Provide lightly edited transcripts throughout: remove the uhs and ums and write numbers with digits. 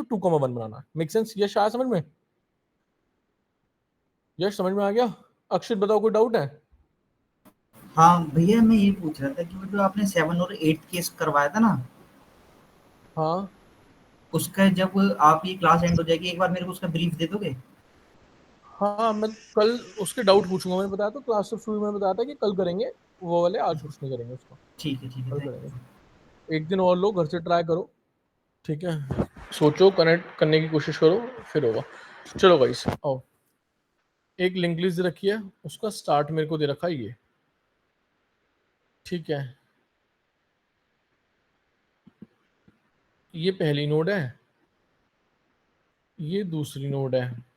तो 2,1 बनाना है। Make sense? यश आया समझ में? यश समझ में आ गया? अक्षित बताओ कोई डाउट है? हाँ भैया, मैं ये पूछ रहा था कि वो जो आपने 7 और 8 केस करवाया था ना, हाँ उसका जब आप ये क्लास एंड हो जाएगी, एक बार मेरे को उसका ब्रीफ दे दोगे? हाँ, मैं कल उसके डाउट पूछूंगा। मैंने बताया तो क्लास से शुरू में बताया था कि कल करेंगे वो वाले, आज कुछ नहीं करेंगे उसको, ठीक है, कल थैंक करेंगे। यू। एक दिन और लो, घर से ट्राई करो, ठीक है? सोचो, कनेक्ट करने की कोशिश करो, फिर होगा। चलो गाइस आओ, एक लिंक लिस्ट रखी है, उसका स्टार्ट मेरे को दे रखा है ये, ठीक है? ये पहली नोड है, ये दूसरी नोड है।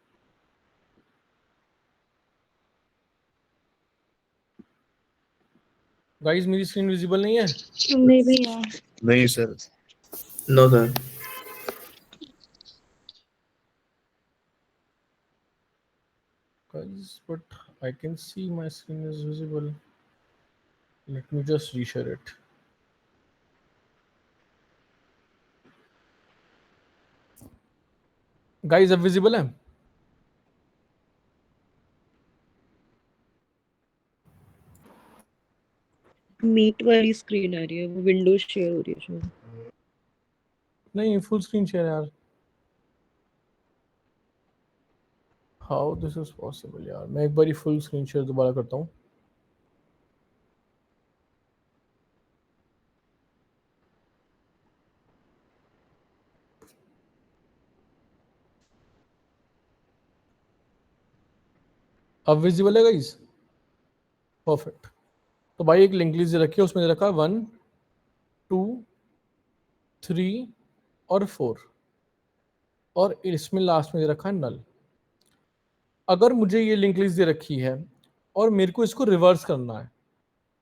गाइस मेरी स्क्रीन विजिबल नहीं है? नहीं भैया। नहीं sir. No sir. Guys, but I can see my screen is visible. Let me just reshare it. Guys, अब विजिबल है? मीट वाली स्क्रीन आ रही है, वो विंडोज शेयर हो रही है शायद। नहीं, फुल स्क्रीन शेयर यार। हाउ दिस इज पॉसिबल यार? मैं एक बार फुल स्क्रीन शेयर दोबारा करता हूँ। अब विजिबल है गाइस? परफेक्ट। तो भाई एक लिंक लिस्ट रखी है, उसमें रखा 1 2 3 और 4, और इसमें लास्ट में दे रखा है नल। अगर मुझे ये लिंक लिस्ट दे रखी है और मेरे को इसको रिवर्स करना है,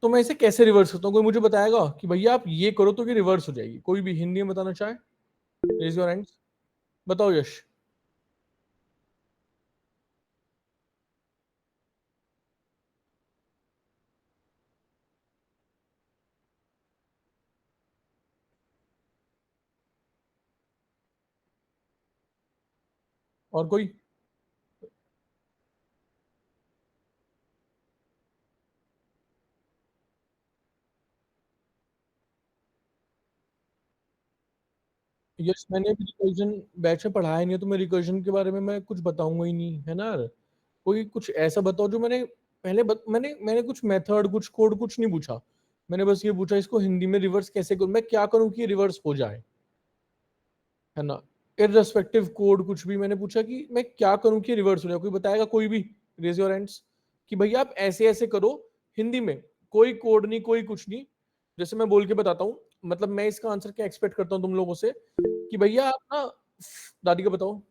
तो मैं इसे कैसे रिवर्स करता हूँ? कोई मुझे बताएगा कि भैया आप ये करो तो ये रिवर्स हो जाएगी? कोई भी हिंदी में बताना चाहे, रेज योर हैंड्स। बताओ यश। और कोई? यस, मैंने भी रिकर्जन बैच में पढ़ाया नहीं है, तो मैं रिकर्जन के बारे में मैं कुछ बताऊंगा ही नहीं, है ना यार? कोई कुछ ऐसा बताओ जो मैंने पहले मैंने कुछ मेथड, कुछ कोड, कुछ नहीं पूछा। मैंने बस ये पूछा इसको हिंदी में रिवर्स कैसे करूं, मैं क्या करूं कि रिवर्स हो जाए, है ना? इररेस्पेक्टिव कोड कुछ भी, मैंने पूछा कि मैं क्या करूं कि रिवर्स हो जाए। कोई बताएगा कोई भी? रेज योर हैंड्स कि भैया आप ऐसे ऐसे करो हिंदी में। कोई कोड नहीं, कोई कुछ नहीं, जैसे मैं बोल के बताता हूँ। मतलब मैं इसका आंसर क्या एक्सपेक्ट करता हूँ तुम लोगों से कि भैया आप ना, दादी का बताओ।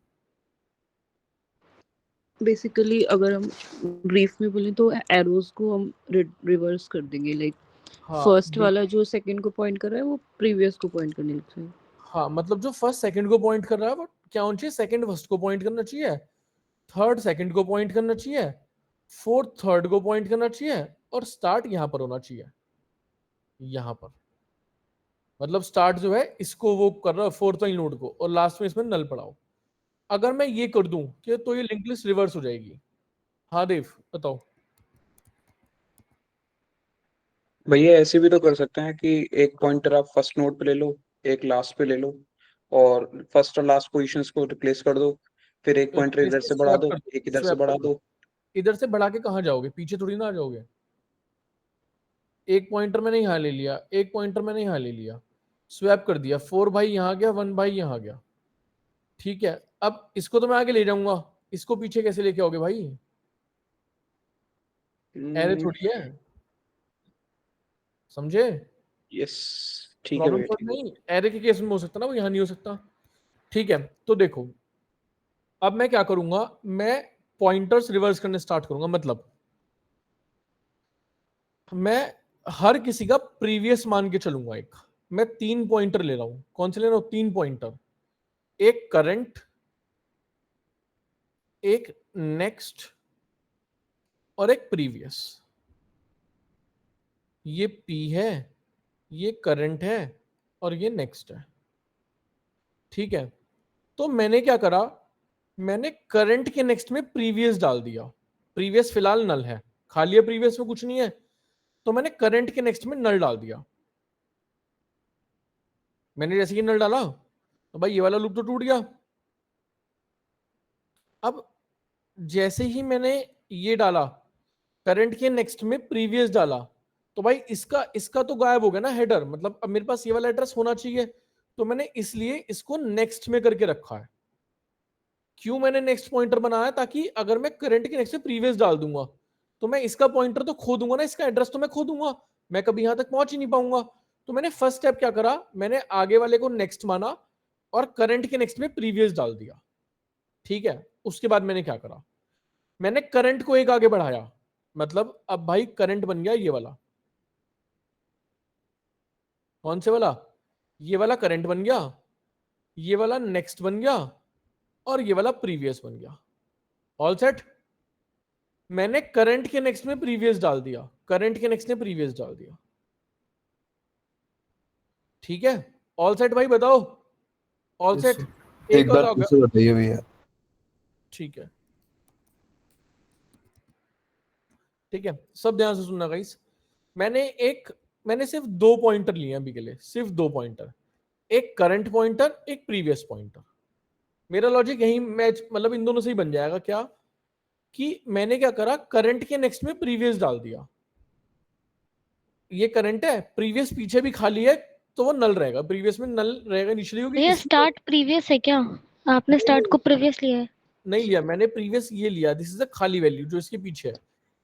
बेसिकली अगर हम ब्रीफ में बोलें तो एरोज को हम रिवर्स कर देंगे, लाइक हाँ फर्स्ट वाला बिल्कुल। जो सेकंड को पॉइंट कर रहा है वो प्रीवियस को पॉइंट करने लगता है। हाँ मतलब जो फर्स्ट सेकंड को पॉइंट कर रहा है वो क्या होना चाहिए? सेकंड फर्स्ट को पॉइंट करना चाहिए, थर्ड सेकंड को पॉइंट करना चाहिए, फोर्थ थर्ड को पॉइंट करना चाहिए, और स्टार्ट यहां पर होना चाहिए, यहां पर। मतलब स्टार्ट जो है इसको वो कर रहा है फोर्थ वाली नोड को, और लास्ट में इसमें नल पड़ाओ। अगर मैं ये कर दूं कि तो ये लिंक लिस्ट रिवर्स हो जाएगी। हाँ देव बताओ। भैया ऐसे भी तो कर सकते हैं कि एक पॉइंटर आप फर्स्ट नोड पे ले लो, एक लास्ट पे ले लो, और फर्स्ट और लास्ट पोजीशंस को रिप्लेस कर दो, फिर एक पॉइंटर इधर से बढ़ा स्वैप दो, कर दो, एक इधर से स्वैप कर बढ़ा दो। दो। इधर से बढ़ा के कहाँ जाओगे? पीछे थोड़ी ना आ जाओगे। एक पॉइंटर मैंने यहाँ ले लिया, एक पॉइंटर मैंने यहाँ ले लिया, स्वैप कर दिया, 4 भाई यहाँ गया, 1 भाई यहाँ गया, ठीक है? अब इसको तो मैं आगे ले जाऊंगा, इसको पीछे कैसे लेके आओगे भाई? एरे थोड़ी है, समझे? यस, ठीक है प्रॉब्लम भैया, सॉल्व ठीक है। नहीं, एरे के केस में हो सकता ना, वो यहाँ नहीं हो सकता, ठीक है? तो देखो, अब मैं क्या करूंगा, मैं पॉइंटर्स रिवर्स करने स्टार्ट करूंगा। मतलब मैं हर किसी का प्रीवियस मान के चलूंगा। एक मैं 3 पॉइंटर ले रहा हूं। कौन से ले रहा हूं? 3 पॉइंटर। एक करंट, एक नेक्स्ट, और एक प्रीवियस। ये P है, ये करंट है, और ये नेक्स्ट है, ठीक है? तो मैंने क्या करा, मैंने करंट के नेक्स्ट में प्रीवियस डाल दिया। प्रीवियस फिलहाल नल है, खाली है, प्रीवियस में कुछ नहीं है, तो मैंने करंट के नेक्स्ट में नल डाल दिया। मैंने जैसे ही नल डाला तो भाई ये वाला लूप तो टूट गया। अब जैसे ही मैंने ये डाला, करंट के नेक्स्ट में प्रीवियस डाला, तो भाई इसका तो गायब हो गया ना हेडर, मतलब अब मेरे पास ये वाला एड्रेस होना चाहिए, तो मैंने इसलिए इसको नेक्स्ट में करके रखा है। क्यों मैंने नेक्स्ट पॉइंटर बनाया, ताकि अगर मैं करंट के नेक्स्ट में प्रीवियस डाल दूंगा तो मैं इसका पॉइंटर तो खो दूंगा ना, इसका एड्रेस तो मैं खो दूंगा, मैं कभी यहां तक पहुंच ही नहीं पाऊंगा। तो मैंने फर्स्ट स्टेप क्या करा, मैंने आगे वाले को नेक्स्ट माना और करंट के नेक्स्ट में प्रीवियस डाल दिया। ठीक है, उसके बाद मैंने क्या करा, मैंने करंट को एक आगे बढ़ाया, मतलब अब भाई करंट बन गया ये वाला। कौन से वाला, ये वाला करंट बन गया, ये वाला नेक्स्ट बन गया और ये वाला प्रीवियस बन गया। All set. मैंने करंट के नेक्स्ट में प्रीवियस डाल दिया, करंट के नेक्स्ट में प्रीवियस डाल दिया। ठीक है, ऑल सेट भाई, बताओ ऑल सेट। एक बार फिर से बताइए भैया। ठीक है, ठीक है, सब ध्यान से सुनना गाइस। मैंने सिर्फ 2 पॉइंटर लिए अभी के लिए, सिर्फ 2 पॉइंटर, एक करंट पॉइंटर, एक प्रीवियस पॉइंटर। मेरा लॉजिक यही मैच, मतलब इन दोनों से ही बन जाएगा क्या, कि मैंने क्या करा, करंट के नेक्स्ट में प्रीवियस डाल दिया। ये करंट है, प्रीवियस पीछे भी खाली है तो वो नल रहेगा, प्रीवियस में नल रहेगा इनिशियली, होगी। ये स्टार्ट प्रीवियस है क्या? आपने स्टार्ट को प्रीवियस लिया है? नहीं लिया मैंने, प्रीवियस ये लिया, दिस इज अ खाली वैल्यू जो इसके पीछे है,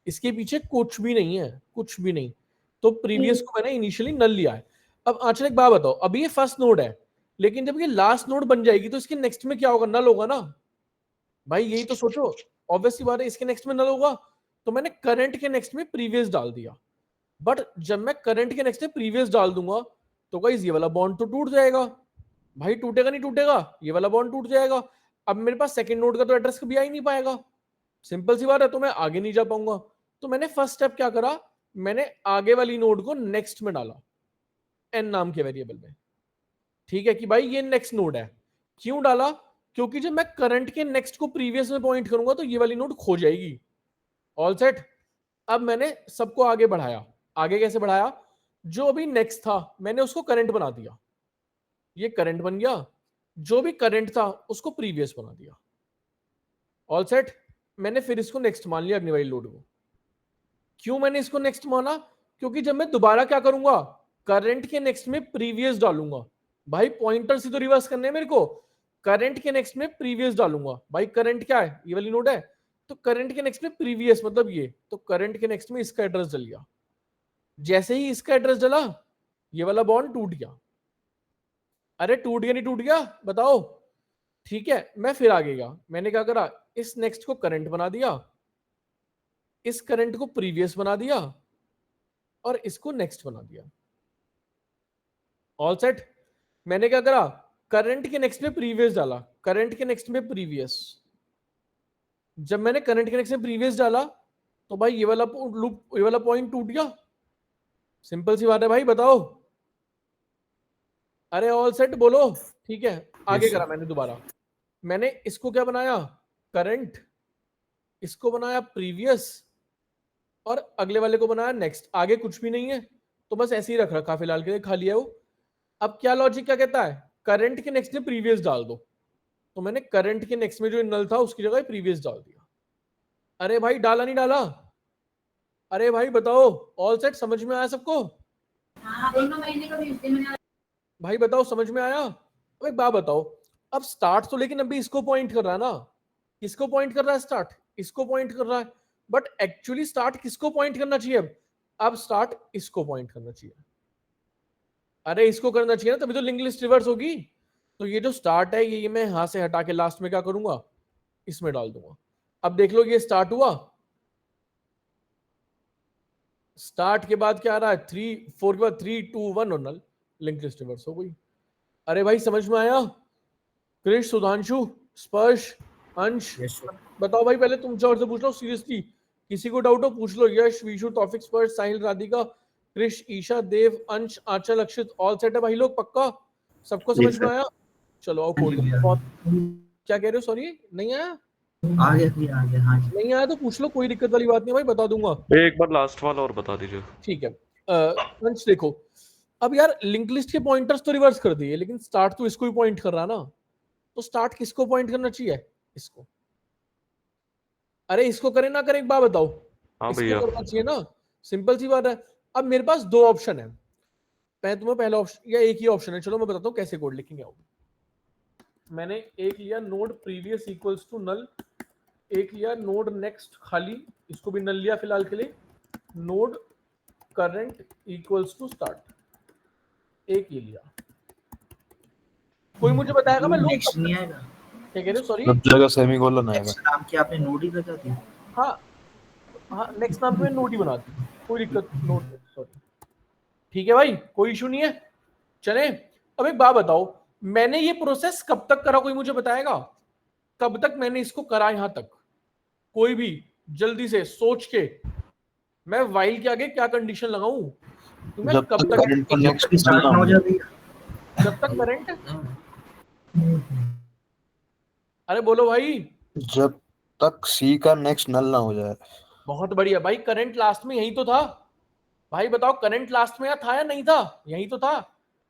इसके पीछे कुछ भी नहीं है, कुछ भी नहीं, तो प्रीवियस को मैंने इनिशियली नल लिया है। अब आंचल एक बात बताओ, अभी ये फर्स्ट नोड है, लेकिन जब ये लास्ट नोड बन जाएगी तो इसके नेक्स्ट में क्या होगा, नल होगा ना भाई, यही तो सोचो, ऑब्वियसली बात है, इसके नेक्स्ट में नल होगा। तो मैंने करंट के नेक्स्ट में प्रीवियस डाल दिया, बट जब मैं करंट के नेक्स्ट में प्रीवियस डाल दूंगा तो गाइस ये वाला बॉन्ड तो टूट जाएगा। भाई टूटेगा नहीं टूटेगा, ये वाला बॉन्ड टूट जाएगा। अब मेरे पास सेकंड नोड का तो एड्रेस कभी आ ही नहीं पाएगा, सिंपल सी बात है, तो मैं आगे नहीं जा पाऊंगा। तो मैंने फर्स्ट स्टेप क्या करा, मैंने आगे वाली नोड को नेक्स्ट में डाला, एन नाम के वेरिएबल में। ठीक है कि भाई ये नेक्स्ट नोड है। क्यों डाला, क्योंकि जब मैं करंट के नेक्स्ट को प्रीवियस में पॉइंट करूंगा तो ये वाली नोड खो जाएगी। All set. अब मैंने सबको आगे बढ़ाया, आगे कैसे बढ़ाया, जो अभी नेक्स्ट था मैंने उसको करंट बना दिया, ये करंट बन गया, जो भी करंट था उसको प्रीवियस बना दिया। All set. मैंने फिर इसको नेक्स्ट मान लिया अगली वाली लोड को। क्यों मैंने इसको नेक्स्ट माना, क्योंकि जब मैं दोबारा क्या करूंगा, करंट के नेक्स्ट में प्रीवियस डालूंगा। भाई पॉइंटर से तो रिवर्स करने हैं मेरे को, करंट के नेक्स्ट में प्रीवियस डालूंगा। भाई करंट क्या है, ये वाली नोड है, तो करंट के नेक्स्ट में प्रीवियस मतलब ये, तो करंट के नेक्स्ट में इसका एड्रेस डल गया। जैसे ही इसका एड्रेस डला ये वाला बॉन्ड टूट गया। अरे टूट गया नहीं टूट गया बताओ। ठीक है, मैं फिर आगे गया, मैंने क्या करा, इस नेक्स्ट को करंट बना दिया, इस करंट को प्रीवियस बना दिया और इसको नेक्स्ट बना दिया। All set. मैंने क्या करा, करंट के नेक्स्ट में प्रीवियस डाला, करंट के नेक्स्ट में प्रीवियस। जब मैंने करंट के नेक्स्ट में प्रीवियस डाला तो भाई ये वाला लूप, ये वाला पॉइंट टूट गया। सिंपल सी बात है भाई, बताओ। अरे ऑल सेट बोलो। ठीक है, आगे करा मैंने दोबारा, मैंने इसको क्या बनाया, करंट, इसको बनाया प्रीवियस और अगले वाले को बनाया नेक्स्ट। आगे कुछ भी नहीं है तो बस ऐसे ही रख रखा फिलहाल के लिए, खाली है वो। अब क्या लॉजिक क्या कहता है, करंट के नेक्स्ट में प्रीवियस डाल दो, तो मैंने करंट के नेक्स्ट में जो नल था उसकी जगह प्रीवियस डाल दिया। अरे भाई डाला नहीं डाला, अरे भाई बताओ, ऑल सेट, समझ में आया सबको? भाई बताओ समझ में आया? अब एक बात बताओ, अब स्टार्ट तो लेकिन अभी इसको पॉइंट कर रहा है ना, किसको पॉइंट कर रहा है, स्टार्ट इसको पॉइंट कर रहा है, बट एक्चुअली स्टार्ट किसको पॉइंट करना चाहिए, अब स्टार्ट इसको पॉइंट करना चाहिए। अरे इसको करना चाहिए ना, तभी तो लिंक लिस्ट रिवर्स होगी। तो ये जो स्टार्ट है ये मैं यहां से हटा के लास्ट में क्या करूंगा, इसमें डाल दूंगा। अब देख लो ये स्टार्ट हुआ, स्टार्ट के बाद क्या आ रहा है, 3 4 के बाद 3 2 1 और नल, लिंक लिस्ट रिवर्स हो गई। अरे भाई समझ में आया? कृष, सुधांशु, स्पर्श, अंश, बताओ भाई, पहले तुम चार से पूछ लो सीरियसली, किसी को डाउट हो पूछ लो। यश, विशु, तौफिक, स्पर्श, साहिल, राधिका, कृष, ईशा, देव, अंश, आंचल, अक्षित, ऑल सेट है भाई लोग, पक्का सबको समझ में आया? चलो आओ कोड करते हैं। बहुत क्या कह रहे हो? सॉरी नहीं आया? आ गया भैया, आ गया। हाँ जी। नहीं आया तो पूछ लो, कोई दिक्कत वाली बात नहीं भाई, बता दूंगा। एक बार लास्ट वाला और बता दीजिए। ठीक है। पंच देखो, अब यार लिंक लिस्ट के पॉइंटर्स तो रिवर्स कर दिए, लेकिन स्टार्ट तो इसको ही पॉइंट कर रहा ना, तो स्टार्ट किसको पॉइंट करना चाहिए? इसको। अरे इसको करे ना करे एक बात बताओ। हाँ इसको भैया। करना चाहिए ना, सिंपल सी बात है। अब मेरे पास दो ऑप्शन है, मैं तुम्हें पहला ऑप्शन या एक ही ऑप्शन है, चलो मैं बताता हूँ कैसे कोड लिखेंगे। आओ, मैंने एक लिया node previous equals to null, एक लिया नोड नेक्स्ट खाली, इसको भी नल लिया फिलहाल के लिए, node current equals to start, एक ये लिया। कोई मुझे बताएगा मैं लूप नेक्स्ट नहीं आएगा? क्या कह रहे हो? सॉरी, सब जगह सेमीकोलन आएगा। नेक्स्ट नाम की आपने नोड ही बता दी। हाँ हाँ, नेक्स्ट नाम पे मैं नोट ही बना दी, कोई दिक्कत नोट, सॉरी। ठीक है भाई, कोई इशू नहीं है, चले। अब एक बात बताओ, मैंने ये प्रोसेस कब तक करा, कोई मुझे बताएगा? कब तक मैंने इसको करा यहां तक? कोई भी जल्दी से सोच के, मैं वाइल के आगे क्या कंडीशन लगाऊं? तो मैं जब कब तक तक करंट का नेक्स्ट स्टार्ट ना हो जाए भैया। जब तक करंट, अरे बोलो भाई। जब तक सी का नेक्स्ट नल ना हो जाए। बहुत बढ़िया भाई, करंट लास्ट में यही तो था। भाई बताओ करंट लास्ट में था या नहीं था? यही तो था।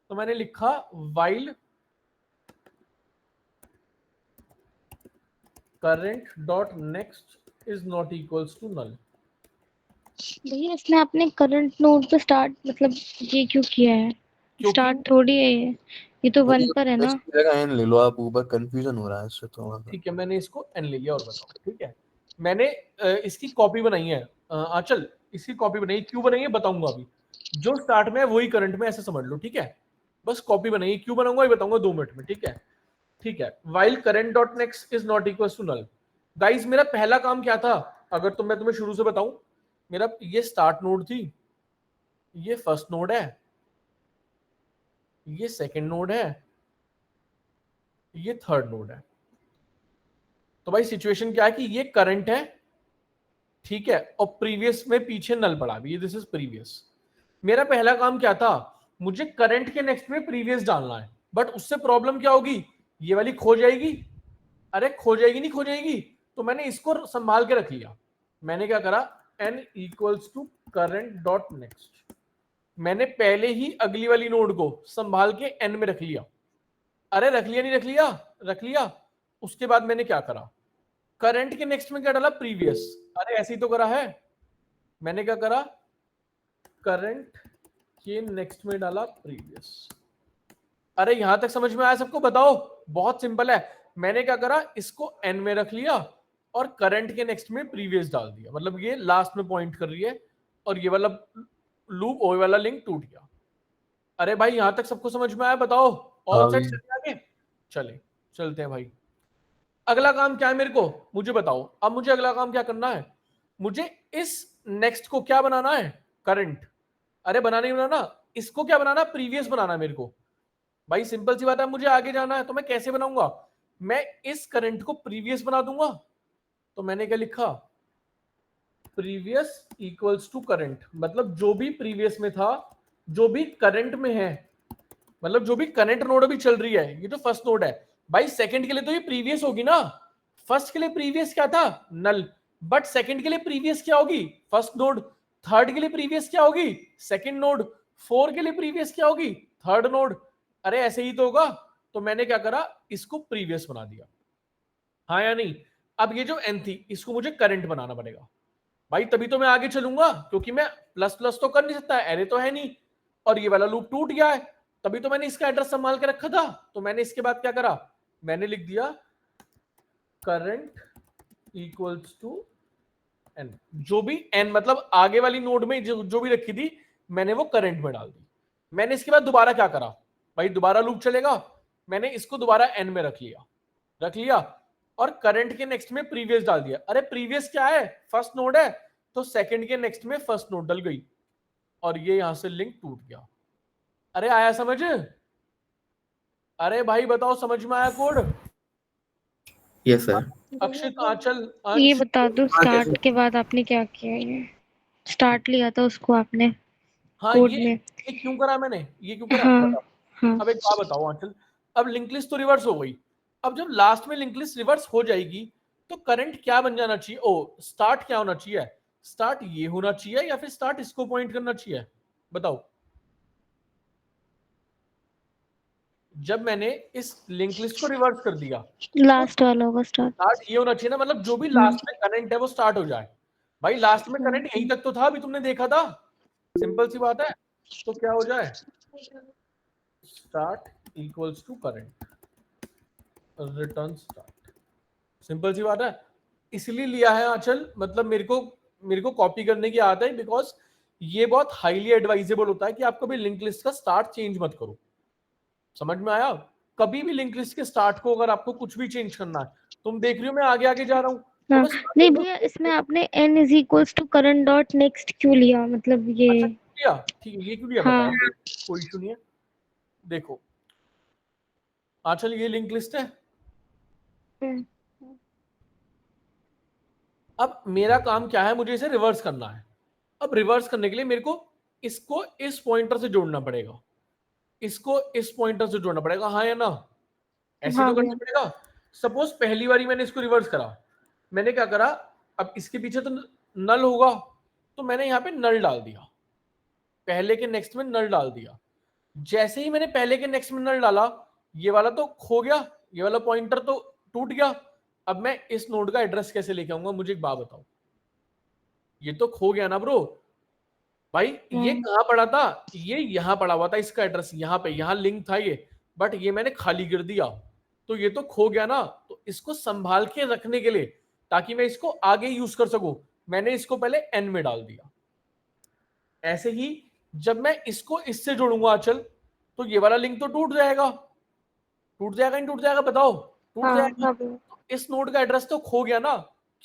तो मैंने लिखा while current dot next is not equals to null. भैया इसमें आपने करंट नोड पे स्टार्ट मतलब ये क्यों किया है? स्टार्ट थोड़ी है ये तो 1 पर है ना। नेक्स्ट जगह एन ले लो आप, ऊपर कंफ्यूजन हो रहा है इससे थोड़ा सा। ठीक है, मैंने इसको एन ले लिया और बताओ। ठीक है, मैंने इसकी कॉपी बनाई है। आंचल इसकी कॉपी बनाई, क्यों बनाई है बताऊंगा अभी। जो स्टार्ट में है वही करंट में, ऐसे समझ लो। ठीक है, बस कॉपी बनाई है, क्यों बनाऊंगा ये बताऊंगा 2 मिनट में। ठीक है, ठीक है। While current dot next is not equal to null. Guys मेरा पहला काम क्या था, अगर तो मैं तुम्हें शुरू से बताऊं, मेरा ये स्टार्ट नोड थी, ये फर्स्ट नोड है, ये सेकंड नोड है, ये थर्ड नोड है। तो भाई सिचुएशन क्या है कि ये करंट है, ठीक है, और प्रीवियस में पीछे नल पड़ा भी, दिस इज प्रीवियस। मेरा पहला काम क्या था, मुझे करंट के नेक्स्ट में प्रीवियस डालना है, बट उससे प्रॉब्लम क्या होगी, ये वाली खो जाएगी। अरे खो जाएगी नहीं खो जाएगी, तो मैंने इसको संभाल के रख लिया। मैंने क्या करा, n equals to current dot next. मैंने पहले ही अगली वाली नोड को संभाल के n में रख लिया। अरे रख लिया नहीं रख लिया, रख लिया। उसके बाद मैंने क्या करा, करंट के नेक्स्ट में क्या डाला, प्रीवियस। अरे ऐसे ही तो करा है, मैंने क्या करा, करंट के नेक्स्ट में डाला प्रीवियस। अरे यहां तक समझ में आया सबको? बताओ, बहुत सिंपल है। मैंने क्या करा, इसको n में रख लिया और करंट के नेक्स्ट में प्रीवियस डाल दिया, मतलब ये लास्ट में पॉइंट कर रही है, और ये वाला लूप ओ वाला लिंक टूट गया। अरे भाई यहां तक सबको समझ में आया? बताओ, ऑल सेट चले आगे, चले चलते हैं भाई। अगला काम क्या है मेरे को, मुझे बताओ। अब मुझे अगला काम क्या करना है, मुझे इस नेक्स्ट को क्या बनाना है, करंट। अरे बनाना ही बनाना, इसको क्या बनाना, प्रीवियस बनाना है मेरे को। भाई सिंपल सी बात है, मुझे आगे जाना है, तो मैं कैसे बनाऊंगा, मैं इस करंट को प्रीवियस बना दूंगा। तो मैंने क्या लिखा, प्रीवियस इक्वल्स टू करंट, मतलब जो भी प्रीवियस में था, जो भी करंट में है, मतलब जो भी करंट नोड अभी चल रही है, ये तो फर्स्ट नोड है भाई, सेकंड के लिए तो ये प्रीवियस होगी ना। फर्स्ट के लिए प्रीवियस क्या था, नल, बट सेकंड के लिए प्रीवियस क्या होगी, फर्स्ट नोड। थर्ड के लिए प्रीवियस क्या होगी, सेकंड नोड। 4 के लिए प्रीवियस क्या होगी, थर्ड नोड। अरे ऐसे ही तो होगा। तो मैंने क्या करा, इसको प्रीवियस बना दिया, हाँ या नहीं। अब ये जो n थी, इसको मुझे करंट बनाना पड़ेगा भाई, तभी तो मैं आगे चलूंगा, क्योंकि मैं प्लस प्लस तो कर नहीं सकता, एरे तो है नहीं, और ये वाला लूप टूट गया है, तभी तो मैंने इसका एड्रेस संभाल के रखा था। तो मैंने इसके बाद क्या करा, मैंने लिख दिया करंट इक्वल्स टू n, जो भी n मतलब आगे वाली नोड में जो भी रखी थी, मैंने वो करंट में डाल दी। मैंने इसके बाद दोबारा क्या करा भाई, दोबारा लूप चलेगा, मैंने इसको दोबारा n में रख लिया और करंट के नेक्स्ट में प्रीवियस डाल दिया। अरे प्रीवियस क्या है, फर्स्ट नोड है, तो सेकंड के नेक्स्ट में फर्स्ट नोड डल गई, और ये यहां से लिंक टूट गया। अरे आया समझ? अरे भाई बताओ, समझ में आया code? Yes sir. Akshit, Anchal, ये बता दो स्टार्ट के बाद आपने क्या किया, ये स्टार्ट लिया था उसको आपने हाँ कोड ये में। क्यों करा मैंने, ये क्यों करा हाँ, बताओ। हाँ। अब एक बात बताओ आंचल, अब लिंक लिस्ट तो रिवर्स हो गई। अब जब लास्ट में लिंक लिस्ट रिवर्स हो जाएगी तो करंट क्या बन जाना चाहिए? ओ स्टार्ट क्या होना चाहिए? स्टार्ट ये होना चाहिए या फिर स्टार्ट इसको पॉइंट करना चाहिए? बताओ। जब मैंने इस लिंक लिस्ट को रिवर्स कर दिया लास्ट वाला होगा स्टार्ट। स्टार्ट ये होना चाहिए ना, मतलब जो भी लास्ट में करंट है वो स्टार्ट हो जाए। भाई लास्ट में करंट यहीं तक तो था, अभी तुमने देखा था, सिंपल सी बात है। तो क्या हो जाए? Start equals to current, return start. Simple सी बात है। इसलिए लिया है आंचल, मतलब मेरे को कॉपी करने की आदत है, बिकॉज ये बहुत हाईली एडवाइजेबल होता है कि आप कभी लिंक लिस्ट का स्टार्ट चेंज मत करो। समझ में आया? कभी भी लिंक लिस्ट के स्टार्ट को अगर आपको कुछ भी चेंज करना है, तुम देख रही हो मैं आगे आगे जा रहा हूँ, हाँ, नहीं भैया इसमें आपने n is equals to current dot next क्यों लिया? मतलब ये अच्छा लिया, ठीक है, ये क्यों लिया हाँ। बताया, कोई इशू नहीं है। देखो आंचल ये लिंक लिस्ट है। अब मेरा काम क्या है, मुझे इसे रिवर्स करना है। अब रिवर्स करने के लिए मेरे को इसको इस पॉइंटर से जोड़ना पड़ेगा, इसको इस पॉइंटर से जोड़ना पड़ेगा, हाँ या ना? ऐसे हाँ तो करना भैया। पड़ेगा। सपोज पहली बारी मैंने इसको रिवर्स करा, मैंने क्या करा, अब इसके पीछे तो नल होगा, तो मैंने यहाँ पे नल डाल दिया, पहले के नेक्स्ट में नल डाल दिया। जैसे ही मैंने पहले के नेक्स्ट में नल डाला, ये वाला तो खो गया, ये वाला पॉइंटर तो टूट गया। अब मैं इस नोड का एड्रेस कैसे लेके आऊंगा? मुझे एक बात बताओ, ये तो खो गया ना ब्रो। भाई ये कहाँ पड़ा था? ये यहाँ पड़ा हुआ था, इसका एड्रेस यहाँ पे, यहाँ लिंक था ये, बट ये मैंने खाली कर दिया, तो ये तो खो गया ना। तो इसको संभाल के रखने के लिए, ताकि मैं इसको आगे यूज कर सकूं, मैंने इसको पहले एन में डाल दिया। ऐसे ही जब मैं इसको इससे जोड़ूंगा आंचल, तो ये वाला लिंक तो टूट जाएगा, टूट जाएगा नहीं टूट जाएगा? बताओ। टूट हाँ, जाएगा। हाँ भैया। तो इस नोड का एड्रेस तो खो गया ना।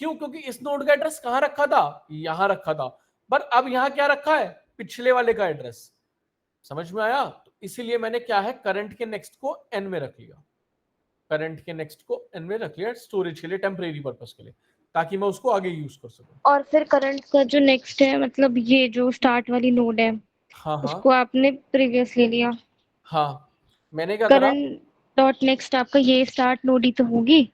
क्यों? क्योंकि इस नोड का एड्रेस कहां रखा था? यहां रखा था, पर अब यहां क्या रखा है? पिछले वाले का एड्रेस। समझ में आया? तो इसीलिए मैंने क्या है, करंट के नेक्स्ट को एन में रख लिया, करंट के नेक्स्ट को एन में रख लिया स्टोरेज के लिए, टेम्परेरी पर्पस के लिए, ताकि मैं उसको आगे यूज कर सकूं। और फिर करंट का जो नेक्स्ट है, मतलब ये जो स्टार्ट वाली नोड है, हाँ हाँ उसको आपने प्रीवियस ले लिया। हाँ, मैंने क्या करा, करंट डॉट नेक्स्ट आपका ये स्टार्ट नोड ही तो होगी,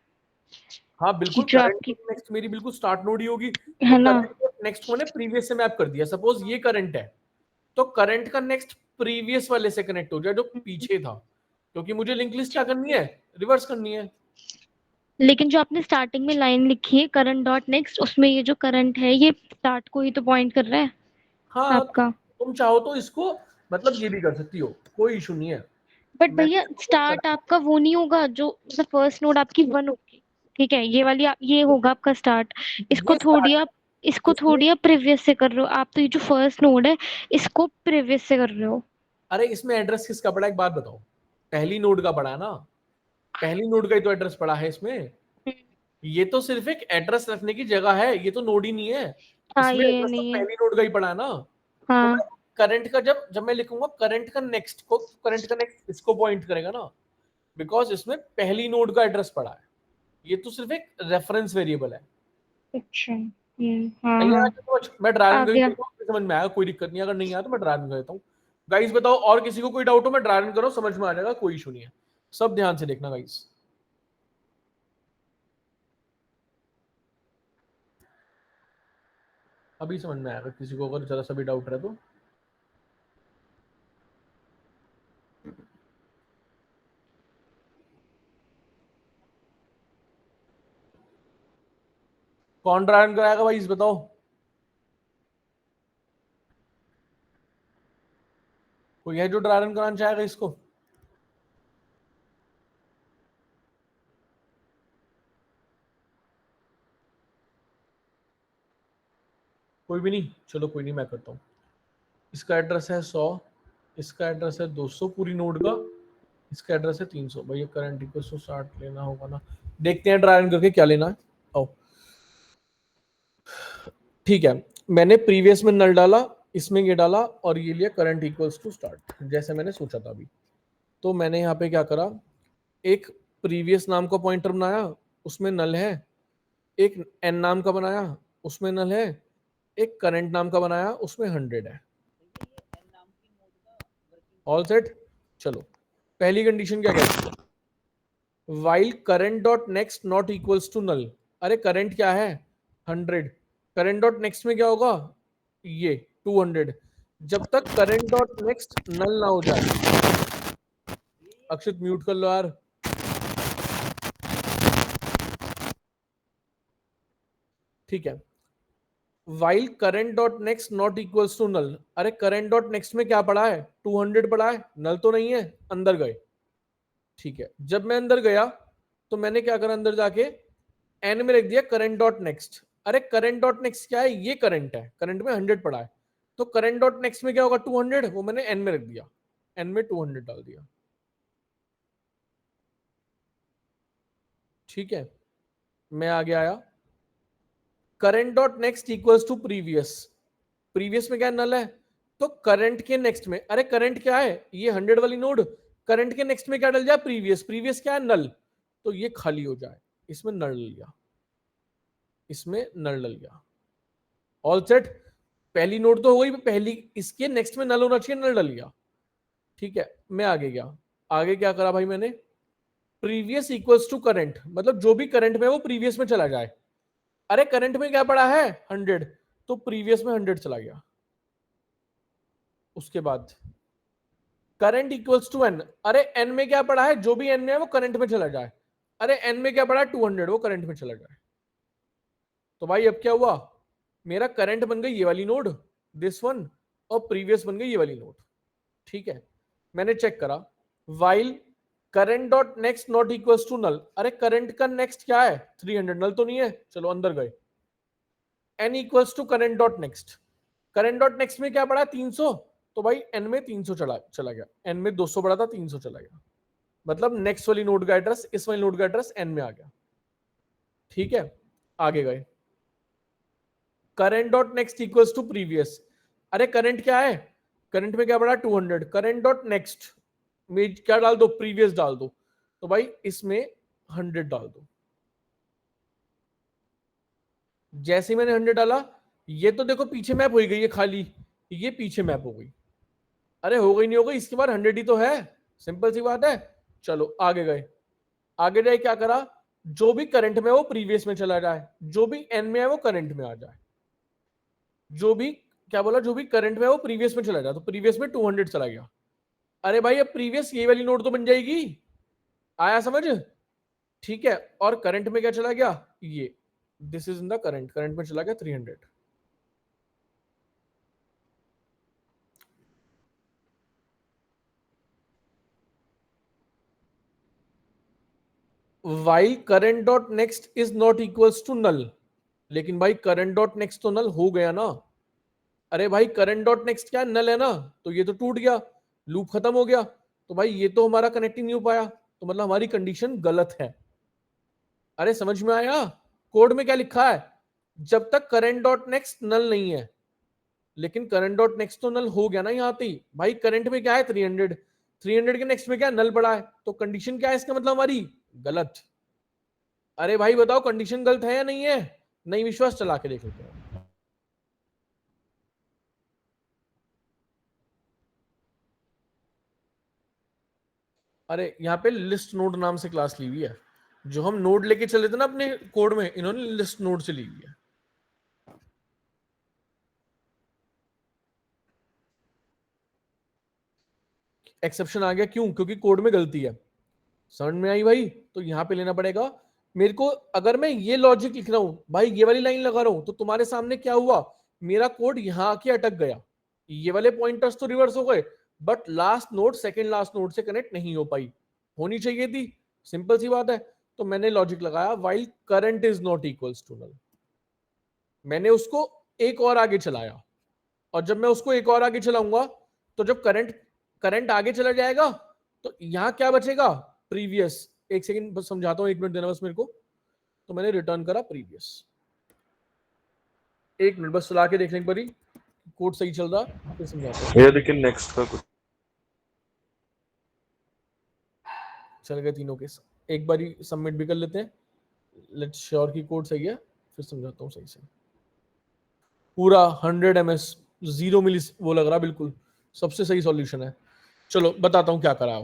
हाँ बिल्कुल, जो करंट आपकी नेक्स्ट मेरी बिल्कुल स्टार्ट नोड ही होगी। तो है ना। करंट नेक्स्ट को मैंने प्रीवियस से मैप कर दिया। सपोज ये करंट है, तो करंट का नेक्स्ट प्रीवियस वाले से कनेक्ट हो जाए जो पीछे था, क्योंकि मुझे लिंक लिस्ट क्या करनी है? रिवर्स करनी है। लेकिन जो आपने स्टार्टिंग में लाइन लिखी है करंट डॉट नेक्स्ट, उसमें ये जो करंट है ये स्टार्ट को ही तो पॉइंट कर रहा है हाँ आपका। तुम चाहो तो इसको मतलब ये भी कर सकती हो, कोई इशू नहीं है। बट मैंने भैया इसको स्टार्ट आपका वो नहीं होगा जो मतलब फर्स्ट नोड आपकी 1 होगी, ठीक है, ये वाली ये होगा आपका स्टार्ट। इसको ये थोड़ी स्टार्ट आप इसको थोड़ी आप प्रीवियस से कर रहे हो आप, तो ये जो फर्स्ट नोड है इसको प्रीवियस से कर रहे हो। अरे इसमें एड्रेस किसका पड़ा है? एक बात बताओ, पहली नोड का पड़ा है ना, पहली नोड का ही तो एड्रेस पड़ा है इसमें। ये तो सिर्फ एक एड्रेस रखने की जगह है, ये तो नोड ही नहीं है। हाँ इसमें ये एड्रेस तो नहीं है। पहली नोड का ही पड़ा है ना। तो हाँ मैं करंट का जब जब मैं लिखूंगा करंट का नेक्स्ट को, करंट का नेक्स्ट इसको पॉइंट करेगा ना, बिकॉज इसमें पहली नोड का एड्रेस पड़ा है। ये तो सिर्फ एक रेफरेंस वेरिएबल है। अच्छा। हाँ नहीं आया हाँ तो मैं ड्राइव आ कर गया। देता हूँ, समझ में आया, कोई दिक्कत नहीं। अगर नहीं आया तो मैं ड्राइव कर देता हूँ। गाइस बताओ, और किसी को कोई डाउट हो? मैं ड्राइव करो, समझ में आ जाएगा, कोई इशू नहीं है। सब ध्यान से देखना गाइस। अभी समझ में आएगा किसी को अगर जरा सा भी डाउट रहे तो। कौन ड्राइव कराएगा भाई, इस बताओ। कोई है जो ड्राइव कराना चाहेगा इसको? कोई भी नहीं, चलो कोई नहीं, मैं करता हूँ। इसका एड्रेस है 100, इसका एड्रेस है 200 पूरी नोड का, इसका एड्रेस है 300। भैया करंट इक्वल टू स्टार्ट लेना होगा ना, देखते हैं ड्राइव करके क्या लेना है। आओ ठीक है, मैंने प्रीवियस में नल डाला, इसमें ये डाला, और ये लिया करंट इक्वल्स टू स्टार्ट, जैसे मैंने सोचा था अभी। तो मैंने यहाँ पे क्या करा, एक प्रीवियस नाम का पॉइंटर बनाया, उसमें नल है। एक एन नाम का बनाया, उसमें नल है। एक करंट नाम का बनाया, उसमें 100 है। All set. चलो पहली कंडीशन क्या कहती है? While current dot next not equals to null. अरे करंट क्या है 100, करंट डॉट नेक्स्ट में क्या होगा ये 200। जब तक करंट डॉट नेक्स्ट नल ना हो जाए, अक्षित म्यूट कर लो यार, ठीक है। While current dot next not equals to null, अरे करंट डॉट नेक्स्ट में क्या पड़ा है 200 पड़ा है, नल तो नहीं है, अंदर गए, ठीक है। जब मैं अंदर गया तो मैंने क्या करा, अंदर जाके एन में लिख दिया करंट डॉट नेक्स्ट। अरे करंट डॉट नेक्स्ट क्या है, ये करंट है, करंट में 100 पड़ा है, तो करंट डॉट नेक्स्ट में क्या होगा 200, वो मैंने एन में रख दिया, एन में 200 डाल दिया, ठीक है। मैं आगे आया, current dot next equals to previous, previous में क्या नल है, तो करंट के नेक्स्ट में, अरे करंट क्या है ये 100 वाली नोड, करंट के नेक्स्ट में क्या डल जाए प्रीवियस, प्रीवियस क्या है नल, तो ये खाली हो जाए, इसमें नल डल गया, इसमें नल डल गया, ऑल सेट। पहली नोड तो हो गई, पहली इसके नेक्स्ट में नल होना चाहिए, नल डल गया, ठीक है। मैं आगे गया, आगे क्या करा भाई मैंने, प्रीवियस इक्वल्स टू करंट, मतलब जो भी करंट में वो प्रीवियस में चला जाए। अरे करंट में क्या पड़ा है 100, तो प्रीवियस में 100 चला गया। उसके बाद करंट इक्वल्स टू एन, अरे एन में क्या पड़ा है, जो भी एन में है वो करंट में चला जाए। अरे एन में क्या पड़ा है 200, वो करंट में चला जाए। तो भाई अब क्या हुआ, मेरा करंट बन गई ये वाली नोड, दिस वन, और प्रीवियस बन गई ये वाली नोड, ठीक है। मैंने चेक करा, while current dot next not equals to null, अरे करंट का नेक्स्ट क्या है 300, नल तो नहीं है, चलो अंदर गए, N equals to current dot next, current dot next में क्या पड़ा 300, तो भाई एन में 300 चला गया, एन में 200 पड़ा था 300 चला गया, मतलब नेक्स्ट वाली नोड का एड्रेस इस वाली नोड का एड्रेस एन में आ गया, ठीक है। आगे गए, current dot next equals to previous, अरे करंट क्या है, करंट में क्या पड़ा 200, करंट डॉट नेक्स्ट में क्या डाल दो प्रीवियस डाल दो, तो भाई इसमें 100 डाल दो। जैसे मैंने 100 डाला, ये तो देखो पीछे मैप हो गई है खाली, ये पीछे मैप हो गई, अरे हो गई नहीं हो गई, इसके बाद 100 ही तो है, सिंपल सी बात है। चलो आगे गए, आगे जाए क्या करा, जो भी करंट में वो प्रीवियस में चला जाए, जो भी एन में है वो करंट में आ जाए, जो भी क्या बोला, जो भी करंट में है वो प्रीवियस में चला जाए, तो प्रीवियस में 200 चला गया। अरे भाई अब प्रीवियस ये वाली नोड तो बन जाएगी, आया समझ, ठीक है। और करंट में क्या चला गया, ये this is in the current, current में चला गया 300। While current dot next is not equals to null, लेकिन भाई करंट डॉट नेक्स्ट तो नल हो गया ना, अरे भाई करंट डॉट नेक्स्ट क्या नल है ना, तो ये तो टूट गया, लूप खत्म हो गया, तो भाई ये तो हमारा कनेक्टिंग नहीं हो पाया, तो मतलब हमारी कंडीशन गलत है। अरे समझ में आया, कोड में क्या लिखा है, जब तक करंट डॉट नेक्स्ट नल नहीं है, लेकिन करंट डॉट नेक्स्ट तो नल हो गया ना यहाँ पे, भाई करंट में क्या है 300, 300 के नेक्स्ट में क्या नल पड़ा है, तो कंडीशन क्या है इसका मतलब हमारी गलत। अरे भाई बताओ कंडीशन गलत है या नहीं है, नहीं विश्वास चला के देख लेते हैं। अरे यहाँ पे लिस्ट नोड नाम से क्लास ली हुई है, जो हम नोड लेके चले थे ना अपने कोड में, इन्होंने लिस्ट नोड से ली हुई है। एक्सेप्शन आ गया क्यों, क्योंकि कोड में गलती है, समझ में आई भाई, तो यहाँ पे लेना पड़ेगा मेरे को। अगर मैं ये लॉजिक लिख रहा हूं भाई, ये वाली लाइन लगा रहा हूं, तो तुम्हारे सामने क्या हुआ, मेरा कोड यहाँ आके अटक गया, ये वाले पॉइंटर्स तो रिवर्स हो गए, but last node second last node से कनेक्ट नहीं हो पाई, होनी चाहिए थी, सिंपल सी बात है। तो मैंने लॉजिक लगाया while current is not equals to null, मैंने उसको एक और आगे चलाया, और जब मैं उसको एक और आगे चलाऊंगा, तो जब करंट आगे चला जाएगा, तो यहां क्या बचेगा प्रीवियस। एक सेकंड बस समझाता हूं, 1 मिनट देना बस मेरे को। तो मैंने रिटर्न करा प्रीवियस, 1 मिनट बस चला के देखने एक बारी कोड सही चल रहा, फिर समझाता हूं। ये लेकिन नेक्स्ट का कुछ चल गए तीनों के, एक बारी सबमिट भी कर लेते हैं, लेट्स श्योर की कोड सही है, फिर समझाता हूं सही से। पूरा 100 ms 0 मिली वो लग रहा, बिल्कुल सबसे सही सॉल्यूशन है। चलो बताता हूं क्या करा।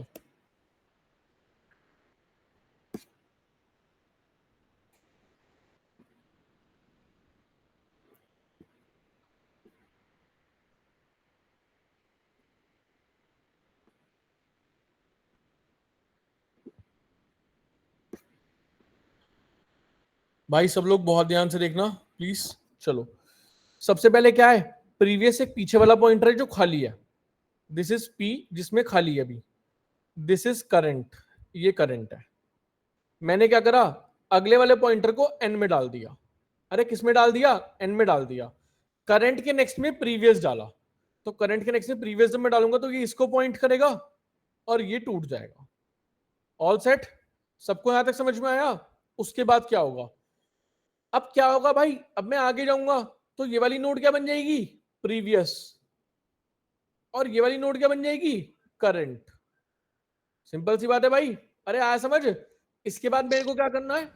भाई सब लोग बहुत ध्यान से देखना प्लीज। चलो सबसे पहले क्या है, प्रीवियस एक पीछे वाला पॉइंटर है जो खाली है, दिस इज पी जिसमें खाली है अभी, दिस इज करंट, ये करंट है। मैंने क्या करा, अगले वाले पॉइंटर को एन में डाल दिया। अरे किस में डाल दिया, एन में डाल दिया। करंट के नेक्स्ट में प्रीवियस डाला, तो करंट के नेक्स्ट में प्रीवियस जब मैं डालूंगा तो ये इसको पॉइंट करेगा और ये टूट जाएगा। ऑल सेट, सबको यहां तक समझ में आया? उसके बाद क्या होगा, अब क्या होगा भाई, अब मैं आगे जाऊंगा तो ये वाली नोड क्या बन जाएगी, प्रीवियस, और ये वाली नोड क्या बन जाएगी, करंट। सिंपल सी बात है भाई। अरे आया समझ? इसके बाद मेरे को क्या करना है,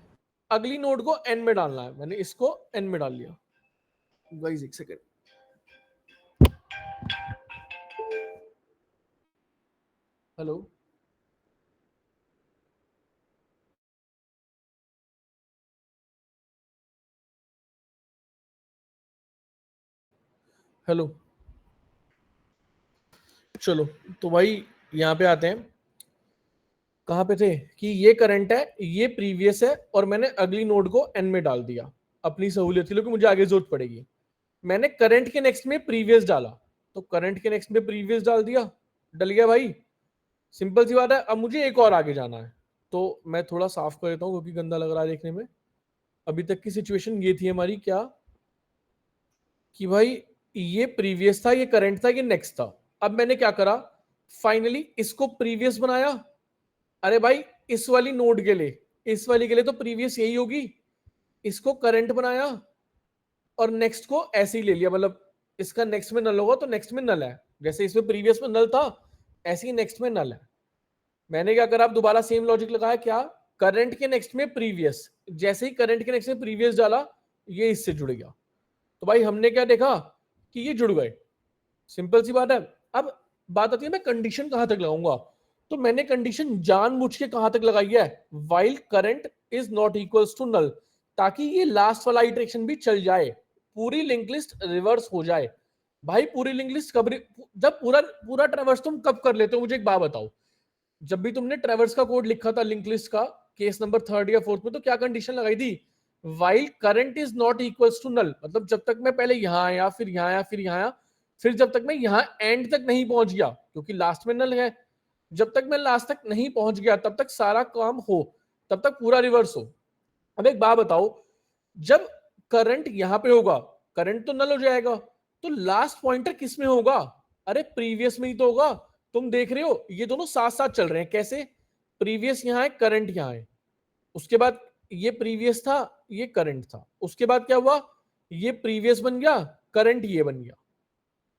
अगली नोड को एन में डालना है। मैंने इसको एन में डाल लिया। गाइस एक सेकंड, हेलो हेलो, चलो तो भाई यहां पे आते हैं। कहां पे थे कि ये करंट है, ये प्रीवियस है, और मैंने अगली नोड को एन में डाल दिया अपनी सहूलियत के लिए, क्योंकि मुझे आगे जरूरत पड़ेगी। मैंने करंट के नेक्स्ट में प्रीवियस डाला, तो करंट के नेक्स्ट में प्रीवियस डाल दिया, डल गया भाई। सिंपल सी बात है। अब मुझे एक और आगे जाना है, तो मैं थोड़ा साफ कर देता हूं क्योंकि गंदा लग रहा है देखने में। अभी तक की सिचुएशन ये थी हमारी, क्या कि भाई ये प्रीवियस था, ये करंट था, ये नेक्स्ट था। अब मैंने क्या करा, फाइनली इसको प्रीवियस बनाया। अरे भाई इस वाली नोड के लिए, इस वाली के लिए तो प्रीवियस यही होगी, इसको करंट बनाया और नेक्स्ट को ऐसे ही ले लिया। मतलब इसका नेक्स्ट में नल होगा तो नेक्स्ट में नल है, जैसे इसमें प्रीवियस में नल था ऐसे ही नेक्स्ट में नल है। मैंने क्या करा, अब दोबारा सेम लॉजिक लगाया, क्या, करंट के नेक्स्ट में प्रीवियस, जैसे ही करंट के नेक्स्ट में प्रीवियस डाला ये इससे जुड़ गया। तो भाई हमने क्या देखा कि ये जुड़ गए। सिंपल सी बात है। अब बात आती है मैं कंडीशन कहां तक लगाऊंगा, तो मैंने कंडीशन जानबूझ के कहां तक लगाई है, while current is not equals to null, ताकि ये लास्ट वाला इटरेक्शन भी चल जाए, पूरी लिंक लिस्ट रिवर्स हो जाए। भाई पूरी लिंक लिस्ट कब, जब पूरा पूरा ट्रैवर्स तुम कब कर लेते हो, मुझे एक बात बताओ। जब भी तुमने ट्रैवर्स का कोड लिखा था लिंक लिस्ट का केस नंबर 3rd या 4th में, तो क्या कंडीशन लगाई थी, while current is not equals to null. मतलब जब तक मैं पहले यहां आया, फिर यहां आया, फिर यहां आया, फिर जब तक मैं यहां एंड तक नहीं पहुंच गया, क्योंकि लास्ट में नल है, जब तक मैं लास्ट तक नहीं पहुंच गया तब तक सारा काम हो, तब तक पूरा रिवर्स हो। अब एक बात बताओ, जब करंट यहां पे होगा, करंट तो नल हो जाएगा, तो लास्ट पॉइंटर किस में होगा, अरे प्रीवियस में ही तो होगा। तुम देख रहे हो ये दोनों साथ साथ चल रहे हैं, कैसे, प्रीवियस यहां है, करंट यहां है, उसके बाद ये प्रीवियस था, ये करंट था, उसके बाद क्या हुआ, ये प्रीवियस बन गया, करंट ये बन गया,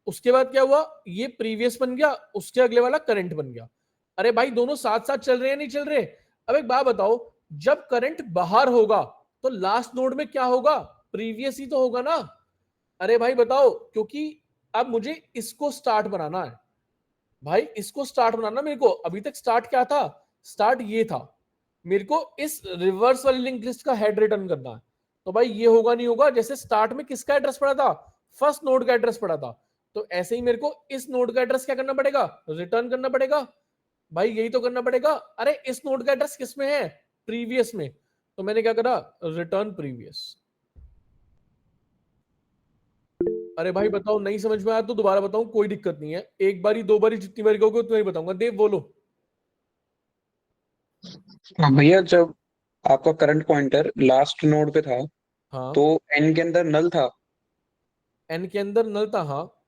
उसके बाद क्या हुआ, ये प्रीवियस बन गया, उसके अगले वाला करंट बन गया। अरे भाई दोनों साथ साथ चल रहे हैं, नहीं चल रहे? अब एक बात बताओ, जब करंट बाहर होगा तो लास्ट नोड में क्या होगा, प्रीवियस ही तो होगा ना। अरे भाई बताओ, क्योंकि अब मुझे इसको स्टार्ट बनाना है भाई, इसको स्टार्ट बनाना मेरे को। अभी तक स्टार्ट क्या था, स्टार्ट ये था, मेरे को इस रिवर्स वाली लिंक लिस्ट का हेड रिटर्न करना है। तो भाई ये होगा नहीं होगा, जैसे स्टार्ट में किसका एड्रेस पड़ा था, फर्स्ट नोड का एड्रेस पड़ा था, तो ऐसे ही मेरे को इस नोड का एड्रेस क्या करना पड़ेगा, रिटर्न करना पड़ेगा। भाई यही तो करना पड़ेगा। अरे इस नोड का एड्रेस किस में है, प्रीवियस में, तो मैंने क्या करा, रिटर्न प्रीवियस। अरे भाई बताओ नहीं समझ में आया तो दोबारा बताऊं, कोई दिक्कत नहीं है, एक बारी दो बारी जितनी बारी कहोगे उतनी बारी बताऊंगा। देव बोलो। भैया जब आपका करंट पॉइंटर लास्ट नोड पे था हाँ, तो एन के अंदर नल था। एन के अंदर नल था, हाँ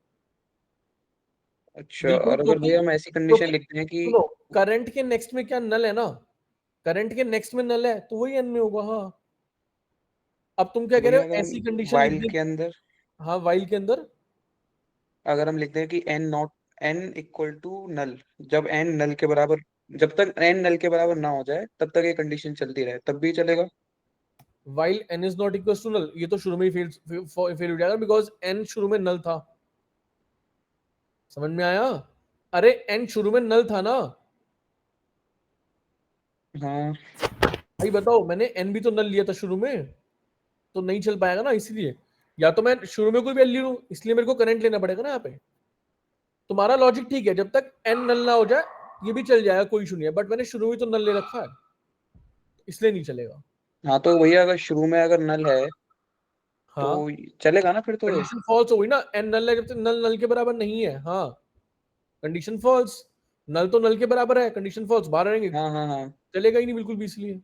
अच्छा, बिल्कुल, और अगर क्योंकि भैया हम ऐसी कंडीशन लिखते हैं कि सुनो, करंट के नेक्स्ट में क्या नल है ना, करंट के नेक्स्ट में नल है तो वही एन में होगा। हाँ अब तुम क्या कह रहे भैया हो, अगर ऐसी हम कंडीशन लिख वाइल दे। के अंदर हाँ वाइल के अंदर, अगर हम लिखते हैं कि एन इक्वल टू नल, जब एन नल के बराबर, जब तक एन नल के बराबर ना हो जाए तब तक ये कंडीशन चलती रहे तब भी चलेगा। While N is not equal to null, ये तो शुरू में ही फेल हो जाएगा, बिकॉज एन शुरू में नल था। समझ में आया? अरे एन शुरू में नल था ना। हाँ भाई बताओ, मैंने एन भी तो नल लिया था शुरू में, तो नहीं चल पाएगा ना, इसीलिए। या तो मैं शुरू में कोई वैल्यू लूं, इसलिए मेरे को करंट लेना पड़ेगा ना यहाँ पे। तुम्हारा लॉजिक ठीक है, जब तक एन नल ना हो जाए ये भी चल जाएगा, कोई इशू नहीं है, बट मैंने शुरू में तो नल ले रखा है, इसलिए नहीं चलेगा। हाँ तो भैया अगर शुरू में अगर नल है हाँ तो चलेगा ना फिर तो ये? कंडीशन फॉल्स हो गई ना, एन नल है जब तक नल नल के बराबर नहीं है। हाँ कंडीशन फॉल्स, नल तो नल के बराबर है, कंडीशन फॉल्स बाहर रहेंगे, हाँ हाँ हाँ चलेगा ही नहीं बिल्कुल भी। इसलिए ठीक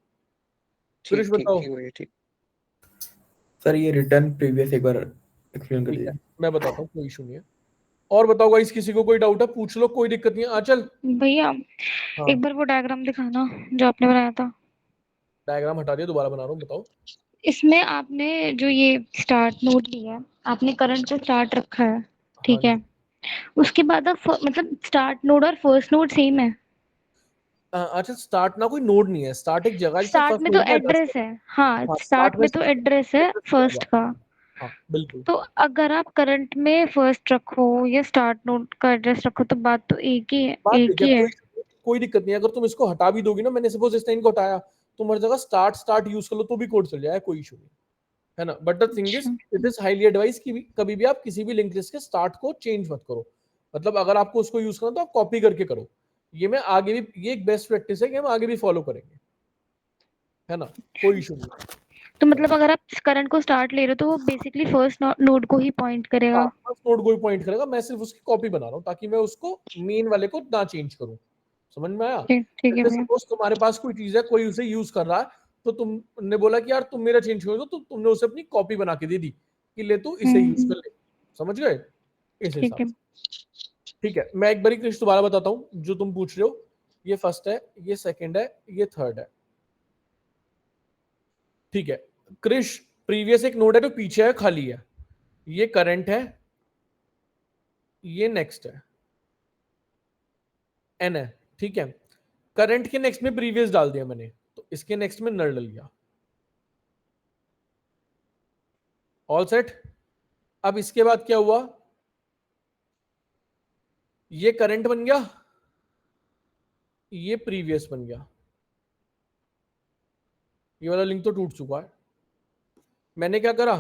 कृष ठीक बताओ। ठीक भैया ठीक। सर ये रिटर्न प्रीवियस एक बार एक्सप्लेन कर ठीक है दीजिए। मैं बताता हूँ, कोई इशू नहीं है। और बताओ गाइस, किसी को कोई डाउट है पूछ लो, कोई दिक्कत नहीं है। आंचल भैया हाँ एक बार वो डायग्राम दिखाना जो आपने बनाया था। डायग्राम हटा दिया, दोबारा बना रहा हूँ, बताओ। इसमें आपने जो ये स्टार्ट नोड लिया है, आपने करंट को स्टार्ट रखा है, हाँ ठीक है। उसके बाद आप मतलब स्टार्ट नोड और फर्स्ट नोड सेम है? अच्छा स्टार्ट ना कोई नोड नहीं है, स्टार्ट एक जगह है जिसमें स्टार्ट फर्स्ट में तो नोड का एड्रेस एड्रेस है। है। हाँ, हाँ स्टार्ट स्टार्ट में में तो एड्रेस है फर्स्ट का। हाँ बिल्कुल। तो अगर आप करंट में फर्स्ट रखो या स्टार्ट नोड का एड्रेस रखो तो बात तो एक ही है, बात एक देखिए ही है। कोई दिक्कत नहीं है, अगर तुम इसको हटा भी दोगी ना, मैंने सपोज इस लाइन को हटाया, तुम हर जगह स्टार्ट स्टार्ट यूज कर लो तो भी कोड चल जाएगा, कोई इशू नहीं है ना। बट द थिंग इज अच्छा, इट इज हाईली एडवाइस कि कभी भी आप किसी भी लिंक लिस्ट के स्टार्ट को चेंज मत करो। मतलब अगर आपको उसको यूज करना तो आप कॉपी करके करो। ये मैं आगे भी, ये एक बेस्ट प्रैक्टिस है कि हम आगे भी फॉलो करेंगे, है ना, कोई इशू नहीं। तो मतलब अगर आप करंट को स्टार्ट ले रहे हो तो वो बेसिकली फर्स्ट नोड को ही पॉइंट करेगा। हाँ फर्स्ट नोड को ही पॉइंट करेगा, मैं सिर्फ उसकी कॉपी बना रहा हूँ ताकि मैं उसको मेन वाले को ना चेंज करूँ। समझ में आया? ठीक ठीक है जैसे भैया। सपोज तुम्हारे पास कोई चीज है, कोई उसे यूज कर रहा है, तो तुमने बोला कि यार तुम मेरा चेंज कर दो, तो तुमने उसे अपनी कॉपी बना के दे दी कि ले तू इसे यूज कर ले। समझ गए? इस ठीक हिसाब है। से ठीक है। मैं एक बारी कृष्ण दोबारा बताता हूँ जो तुम पूछ रहे हो। ये फर्स्ट है, ये सेकंड है, ये थर्ड है, ठीक है। कृष प्रीवियस एक नोड है जो पीछे है, खाली है, ये करंट है, ये नेक्स्ट है, एन है, ठीक है। करंट के नेक्स्ट में प्रीवियस डाल दिया मैंने, तो इसके नेक्स्ट में नल डल गया। All set. अब इसके बाद क्या हुआ, ये करंट बन गया, ये प्रीवियस बन गया, ये वाला लिंक तो टूट चुका है। मैंने क्या करा,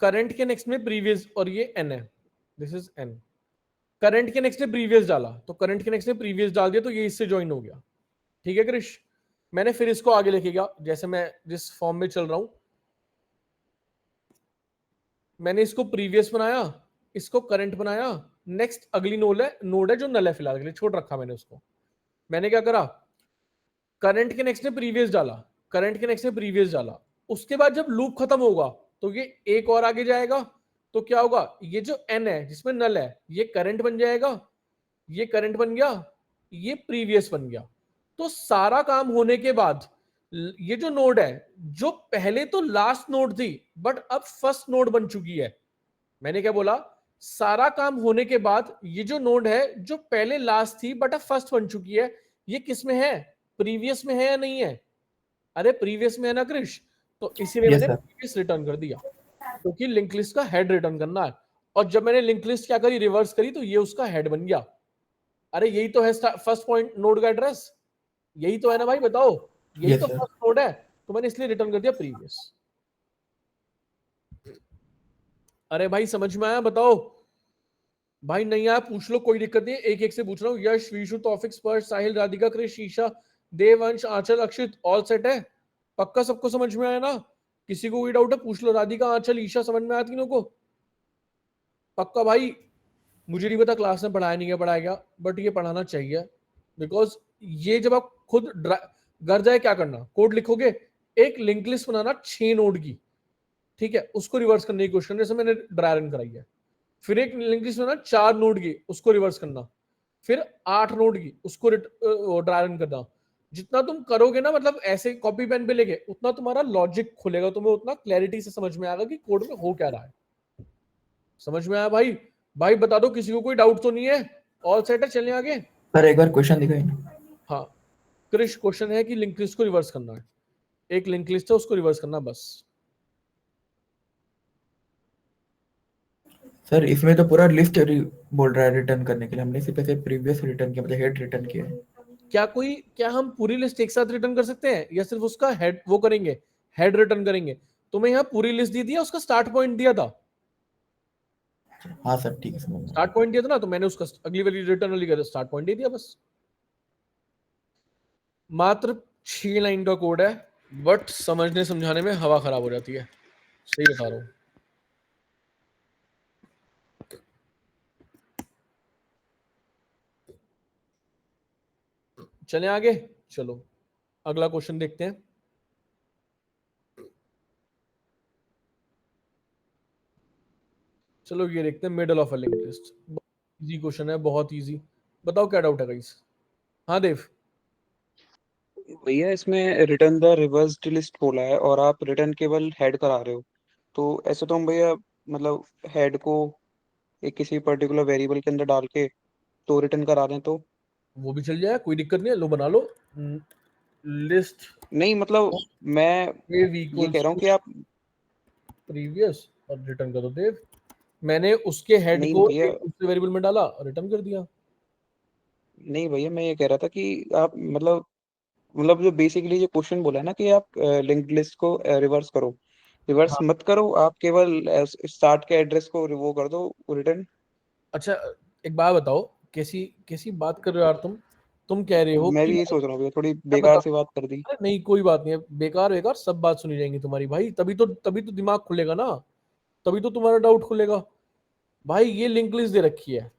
करंट के नेक्स्ट में प्रीवियस, और ये एन है, दिस इज एन। करंट के नेक्स्ट में प्रीवियस डाला, तो करंट के नेक्स्ट में प्रीवियस डाल दिया, तो ये इससे ज्वाइन हो गया। ठीक है कृष, मैंने फिर इसको आगे लेके गया, जैसे मैं जिस फॉर्म में चल रहा हूं, मैंने इसको प्रीवियस बनाया, इसको करंट बनाया, नेक्स्ट अगली नोड है जो नल है फिलहाल के लिए, छोड़ रखा मैंने उसको। मैंने क्या करा, करंट के नेक्स्ट में प्रीवियस डाला, करंट के नेक्स्ट में प्रीवियस डाला, उसके बाद जब लूप खत्म होगा तो ये एक और आगे जाएगा, तो क्या होगा, ये जो एन है जिसमें नल है, ये करंट बन जाएगा, ये करंट बन गया, ये प्रीवियस बन गया। तो सारा काम होने के बाद ये जो नोड है, जो पहले तो लास्ट नोड थी बट अब फर्स्ट नोड बन चुकी है। मैंने क्या बोला, सारा काम होने के बाद ये जो नोड है जो पहले लास्ट थी बट अब फर्स्ट बन चुकी है, ये किस में है, प्रीवियस में है या नहीं है? अरे प्रीवियस में है ना कृष, तो इसीलिए यस मैंने सर। प्रीवियस रिटर्न कर दिया, क्योंकि लिंक लिस्ट का हेड रिटर्न करना है। और जब मैंने लिंक लिस्ट क्या करी, रिवर्स करी, तो ये उसका हेड बन गया। अरे यही तो है फर्स्ट पॉइंट नोड का एड्रेस, यही तो है ना भाई, बताओ, यही Yes, तो sir. फर्स्ट नोड है, तो मैंने इसलिए रिटर्न कर दिया प्रीवियस। अरे भाई समझ में आया, बताओ भाई, नहीं आया पूछ लो, कोई दिक्कत नहीं है, एक एक से पूछ रहा हूँ। यश, विशु, तौफिक, स्पर्श, साहिल, राधिका, कृष, ईशा, देवंश, आंचल, अक्षित, ऑल सेट है? पक्का सबको समझ में आया ना? किसी को कोई डाउट है पूछ लो। राधिका, आंचल, ईशा समझ में आया तीनों को? पक्का भाई? मुझे नहीं पता क्लास में पढ़ाया नहीं गया, पढ़ाया गया, बट ये पढ़ाना चाहिए, बिकॉज ये जब आप खुद घर जाए क्या करना, कोड लिखोगे, एक लिंक लिस्ट बनाना 6 नोड की, ठीक है, उसको रिवर्स करने की कोशिश करना, जैसे मैंने ड्राई रन कराई है। फिर एक लिंक लिस्ट बनाना 4 नोड की, उसको रिवर्स करना। फिर 8 नोड की, उसको ड्राई रन करना। जितना तुम करोगे ना, मतलब ऐसे कॉपी पेन पे लेके, उतना तुम्हारा लॉजिक खुलेगा, तुम्हें उतना क्लैरिटी से समझ में आएगा कि कोड में हो क्या रहा है। समझ में आया भाई? भाई बता दो किसी को कोई डाउट तो नहीं है? ऑल सेट है, चलने आगे। सर एक बार क्वेश्चन दिखाइए ना। हाँ कृष, क्वेश्चन है कि लिंक लिस्ट को रिवर्स करना है, एक लिंक लिस्ट है उसको रिवर्स करना बस। सर इसमें तो पूरा लिस्ट बोल रहा है रिटर्न करने के लिए, हमने सिर्फ ऐसे प्रीवियस रिटर्न किया, मतलब हेड रिटर्न किया है। क्या हम पूरी लिस्ट एक साथ रिटर्न कर सकते हैं, या सिर्फ उसका हेड वो करेंगे, हेड रिटर्न करेंगे? तो मैं यहाँ पूरी लिस्ट दी दिया, उसका स्टार्ट पॉइंट दिया था, हाँ सर ठीक है, समझ गया। स्टार्ट पॉइंट दिया था ना, तो मैंने उसका अगली वाली रिटर्न वाली का स्टार्ट पॉइंट दे दिया बस। मात्र 6 लाइन का कोड है, बट समझने समझाने में हवा खराब हो जाती है, सही बता रहा हूँ। चलें आगे, चलो अगला क्वेश्चन देखते हैं। चलो ये देखते हैं, middle of a linked list. Easy question है, बहुत इजी। बताओ क्या डाउट है गाइस? हाँ देव। भैया इसमें रिटर्न द रिवर्स्ड लिस्ट बोला है और आप रिटर्न केवल हेड करा रहे हो, तो ऐसे तो हम भैया मतलब हेड को एक किसी पर्टिकुलर वेरिएबल के अंदर डाल के तो रिटर्न करा दें तो वो भी चल जाए, कोई दिक्कत नहीं है, लो बना लो। लिस्ट नहीं, मतलब मैं देव ये इक्वल्स कह रहा हूँ टू कि आप प्रीवियस और रिटर्न कर दो देव। मैंने उसके हेड नहीं को भैया एक दूसरे वेरिएबल में डाला, रिटर्न कर दिया। नहीं भैया मैं ये कह रहा था कि आप मतलब जो बेसिकली जो क्वेश्चन बोला है ना कि आप लिंक्ड लिस्ट को रिवर्स करो, रिवर्स हाँ। मत करो, आप केवल स्टार्ट के एड्रेस को वो कर दो रिटर्न। अच्छा एक बात बताओ, कैसी कैसी बात कर रहे हो यार तुम कह रहे हो मैं कि भी यही सोच रहा हूँ भैया, थोड़ी मैं बता, बेकार सी बात कर दी। अरे नहीं कोई बात नहीं है, बेकार बेकार सब बात सुनी जाएंगी तुम्हारी भाई, तभी तो दिमाग खुलेगा ना, तभी तो तुम्हारा डाउट खुलेगा। भाई ये लिंक लिस्ट दे रखी है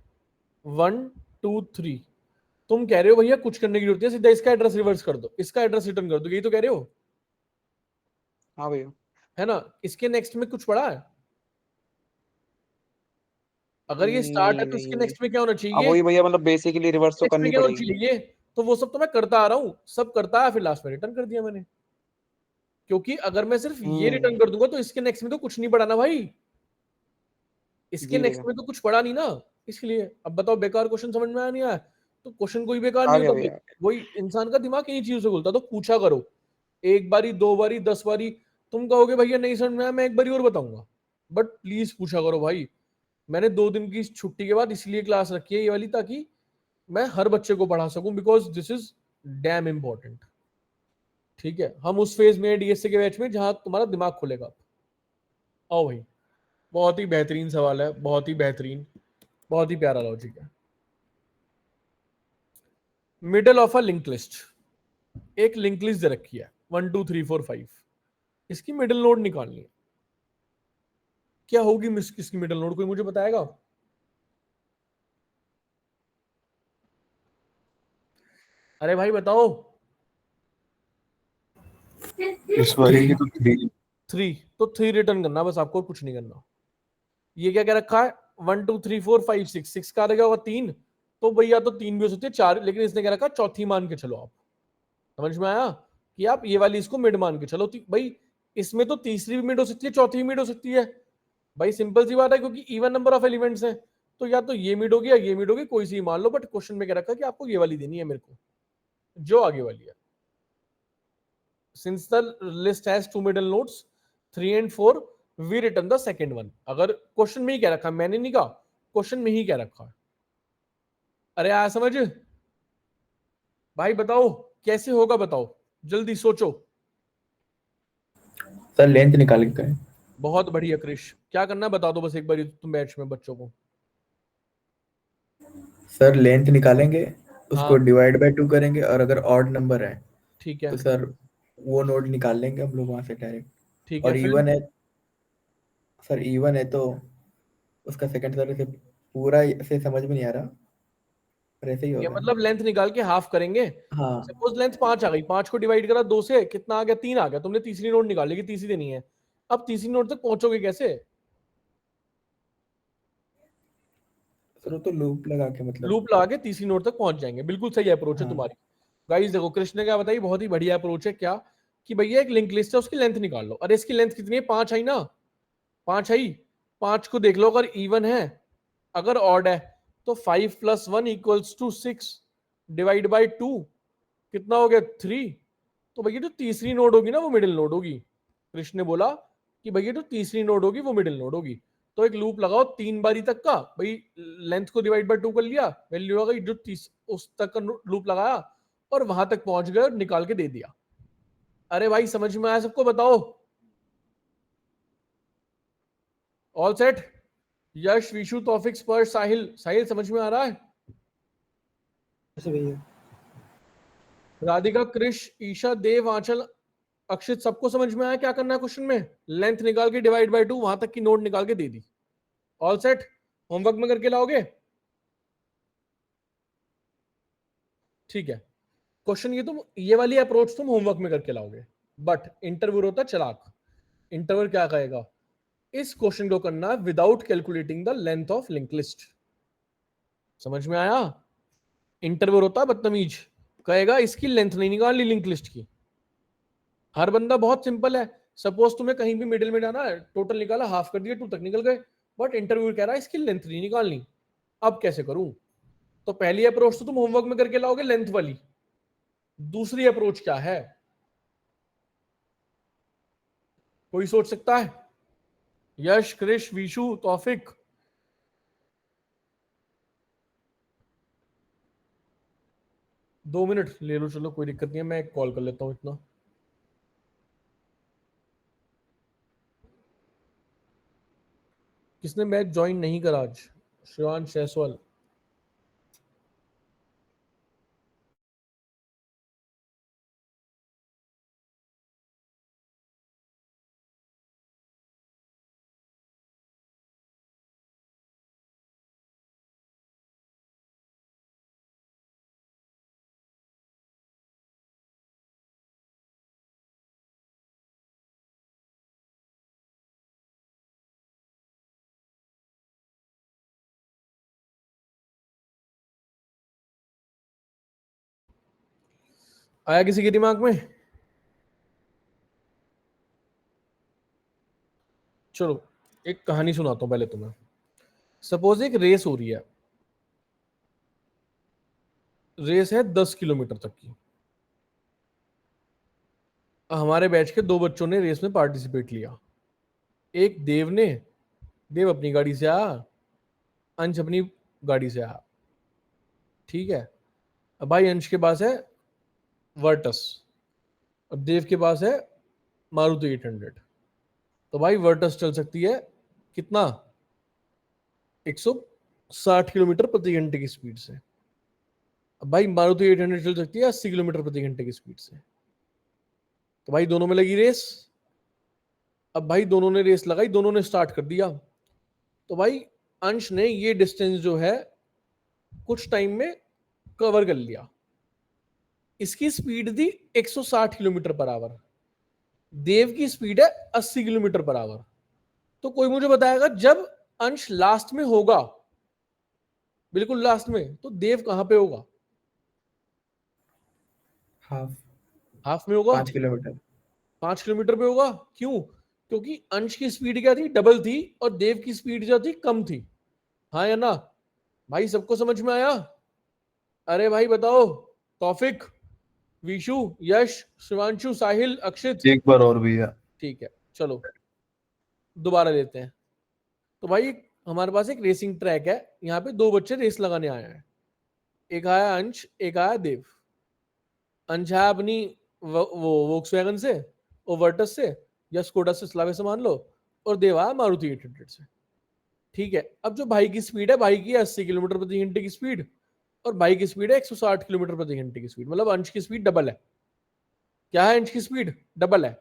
1 2 3, तुम कह रहे हो भैया कुछ करने की जरूरत है, सीधा इसका एड्रेस रिवर्स कर दो, इसका एड्रेस रिटर्न कर दो, यही तो कह रहे हो, हाँ भैया। है ना? इसके नेक्स्ट में कुछ पड़ा है? अगर ये स्टार्ट है नहीं तो इसके नहीं, नेक्स्ट में क्या होना अब चाहिए? वही भैया मतलब बेसिकली रिवर्स तो नेक्स्ट में करनी क्या होना पड़ेगी। चाहिए? तो वो सब तो मैं करता आ रहा हूँ, सब करता है, फिर लास्ट में रिटर्न कर दिया मैंने। क्योंकि अगर मैं सिर्फ ये हम्म। रिटर्न कर दूंगा तो इसके नेक्स्ट में तो कुछ नहीं पड़ा ना भाई, इसके जी नेक्स्ट भैया। में तो कुछ पड़ा नहीं ना, इसलिए। अब बताओ बेकार क्वेश्चन समझ में आया नहीं आया? तो क्वेश्चन कोई बेकार आ नहीं गया होता भाई, भैया। वही इंसान का दिमाग इन्हीं चीजों से खुलता, तो पूछा करो एक बारी, दो बारी, 10 बारी। तुम कहोगे भैया नहीं समझ में आया, मैं एक बारी और बताऊंगा, बट प्लीज पूछा करो भाई। मैंने 2 दिन की छुट्टी के बाद इसलिए क्लास रखी है ये वाली, ताकि मैं हर बच्चे को पढ़ा सकूं, because this is damn important. ठीक है, हम उस फेज में डीएसए के बैच में जहां तुम्हारा दिमाग खुलेगा। आओ भाई, बहुत ही बेहतरीन सवाल है, बहुत ही बेहतरीन, बहुत ही प्यारा लॉजिक है। Middle of a link list, एक लिंक लिस्ट दे रखी है 1 2 3 4 5, इसकी मिडिल नोड निकालनी है। क्या होगी इसकी मिडिल नोड, कोई मुझे बताएगा? अरे भाई बताओ। इस वाली की तो 3। 3, तो 3 रिटर्न करना बस आपको, कुछ नहीं करना। ये क्या क्या रखा है? 1 2 3 4 5 6 का आ गया होगा 3, तो भैया तो 3 भी हो सकती है, 4, लेकिन इसने क्या रखा, चौथी मान के चलो आप। समझ में आया कि आप ये वाली इसको मिड मान के चलो, भाई इसमें तो तीसरी भी मिड हो सकती है, चौथी भी मिड हो सकती है। भाई सिंपल सी बात है, क्योंकि इवन नंबर ऑफ एलिमेंट्स हैं, तो या तो ये मिड होगी या ये मिड होगी, कोई सी मान लो, बट क्वेश्चन में क्या रखा कि आपको ये वाली देनी है मेरे को, जो आगे वाली है। Since the list has 2 middle nodes 3 and 4, we return the second one. अगर क्वेश्चन में ही क्या रखा, मैंने नहीं कहा, क्वेश्चन में ही क्या रखा है। अरे आ समझ भाई, बताओ कैसे होगा, बताओ जल्दी सोचो। सर लेंथ निकाल के करें। बहुत बढ़िया क्रिश, क्या करना है बता दो बस एक बार तुम बैच में बच्चों को। सर लेंथ निकालेंगे, उसको हाँ डिवाइड बाय 2 करेंगे, और अगर ऑड नंबर है ठीक है, तो सर वो नोड निकाल लेंगे हम लोग वहां से डायरेक्ट। ठीक है और फिर। इवन है, सर इवन है तो उसका सेकंड सर से पूरा से समझ में नहीं आ रहा, पर ऐसे ही ये होगा। मतलब लेंथ निकाल के हाफ करेंगे। हाँ सपोज लेंथ 5 आ गई, 5 को डिवाइड करा 2 से, कितना आ गया, 3 आ गया, तुमने तीसरी नोट निकाल ली कि तीसरी देनी है। अब तीसरी नोट तक पहुंचोगे कैसे? सर वो तो लूप लगा के मतलब। लूप लगा के तीसरी नोट तक पहुंच जाएंगे, बिल्कुल सही अप्रोच है हाँ तुम्हारी। गाइस देखो कृष्ण ने क्या बताई, बहुत ही बढ़िया अप्रोच है। क्या कि भैया एक लिंक लिस्ट है, उसकी लेंथ निकाल लो। अरे इसकी लेंथ कितनी है, 5 आई ना, 5 आई। 5 को देख लो, अगर इवन है, अगर ऑड है, तो 5 + 1 = 6, डिवाइड बाई 2 कितना हो गया, 3। तो भैया जो तीसरी नोड होगी ना वो मिडिल नोड होगी। कृष्ण ने बोला कि भैया जो तीसरी नोड होगी वो मिडिल नोड होगी। तो एक लूप लगाओ 3 बारी तक का, भाई लेंथ को डिवाइड बाय 2 कर लिया, वैल्यू आ गई, जो उस तक का लूप लगाया और वहां तक पहुंच गए और निकाल के दे दिया। अरे भाई समझ में आया सबको, बताओ। All set? यश, विशु, तौफिक, स्पर्श, साहिल, साहिल समझ में आ रहा है? ऐसे भैया। राधिका, कृष, ईशा, देव, आंचल, अक्षित सबको समझ में आया क्या करना है क्वेश्चन में? लेंथ निकाल के डिवाइड बाय 2 वहां तक की नोट निकाल के दे दी। All set? होमवर्क में करके लाओगे? ठीक है। क्वेश्चन ये वाली अप्रोच तुम होमवर्क में करके लाओगे, बट इंटरव्यू होता है चालाक। इंटरव्यू क्या कहेगा? इस क्वेश्चन को करना without calculating the length of link list. समझ में आया? इंटरव्यू होता है बदतमीज, कहेगा इसकी लेंथ नहीं निकालनी लिंक लिस्ट की। हर बंदा बहुत सिंपल है। सपोज तुम्हें कहीं भी मिडिल में जाना है, टोटल निकाला, हाफ कर दिया, 2 तक निकल गए, बट इंटरव्यू कह रहा है इसकी लेंथ नहीं निकालनी। अब कैसे करूं? तो पहली अप्रोच तो तुम होमवर्क में करके लाओगे, लेंथ वाली। दूसरी अप्रोच क्या है? कोई सोच सकता है? यश, क्रिश, विशु, तौफिक? दो मिनट ले लो, चलो कोई दिक्कत नहीं है, मैं कॉल कर लेता हूं इतना। किसने मैच ज्वाइन नहीं करा आज? शिवांश जायसवाल। आया किसी के दिमाग में? चलो एक कहानी सुनाता हूं पहले तुम्हें। सपोज एक रेस हो रही है, रेस है 10 किलोमीटर तक की। हमारे बैच के 2 बच्चों ने रेस में पार्टिसिपेट लिया। एक देव अपनी गाड़ी से आया, अंश अपनी गाड़ी से आया। ठीक है। अब भाई अंश के पास है वर्टस और देव के पास है मारुति 800। तो भाई वर्टस चल सकती है कितना? 160 किलोमीटर प्रति घंटे की स्पीड से। अब भाई मारुति 800 चल सकती है 80 किलोमीटर प्रति घंटे की स्पीड से। तो भाई दोनों में लगी रेस। अब भाई दोनों ने रेस लगाई, दोनों ने स्टार्ट कर दिया। तो भाई अंश ने ये डिस्टेंस जो है कुछ टाइम में कवर कर लिया। इसकी स्पीड थी 160 किलोमीटर पर आवर, देव की स्पीड है 80 किलोमीटर पर आवर। तो कोई मुझे बताएगा जब अंश लास्ट में होगा, बिल्कुल लास्ट में, तो देव कहां पे होगा? हाफ हाफ में होगा। 5 किलोमीटर। 5 किलोमीटर पे होगा। क्यों? क्योंकि अंश की स्पीड क्या थी? डबल थी, और देव की स्पीड जो थी कम थी। हाँ या ना? भाई सबको समझ में आया? अरे भाई बताओ, तौफिक, विशु, यश, शिवांशु, साहिल, अक्षित? एक बार और भी है। ठीक है, चलो दोबारा लेते हैं। तो भाई हमारे पास एक रेसिंग ट्रैक है, यहाँ पे 2 बच्चे रेस लगाने आए हैं। एक आया अंश, एक आया देव। अंश आया अपनी वो वोक्सवैगन से, ओवर्टस से या स्कोडा से, स्लावे से मान लो, और देव आया मारुति 800 से। ठीक है। अब जो भाई की स्पीड है, भाई की 80 किलोमीटर प्रति घंटे की स्पीड, और भाई की स्पीड है 160 किलोमीटर प्रति घंटे की स्पीड, मतलब अंश की स्पीड डबल है। क्या है? अंश की स्पीड डबल है।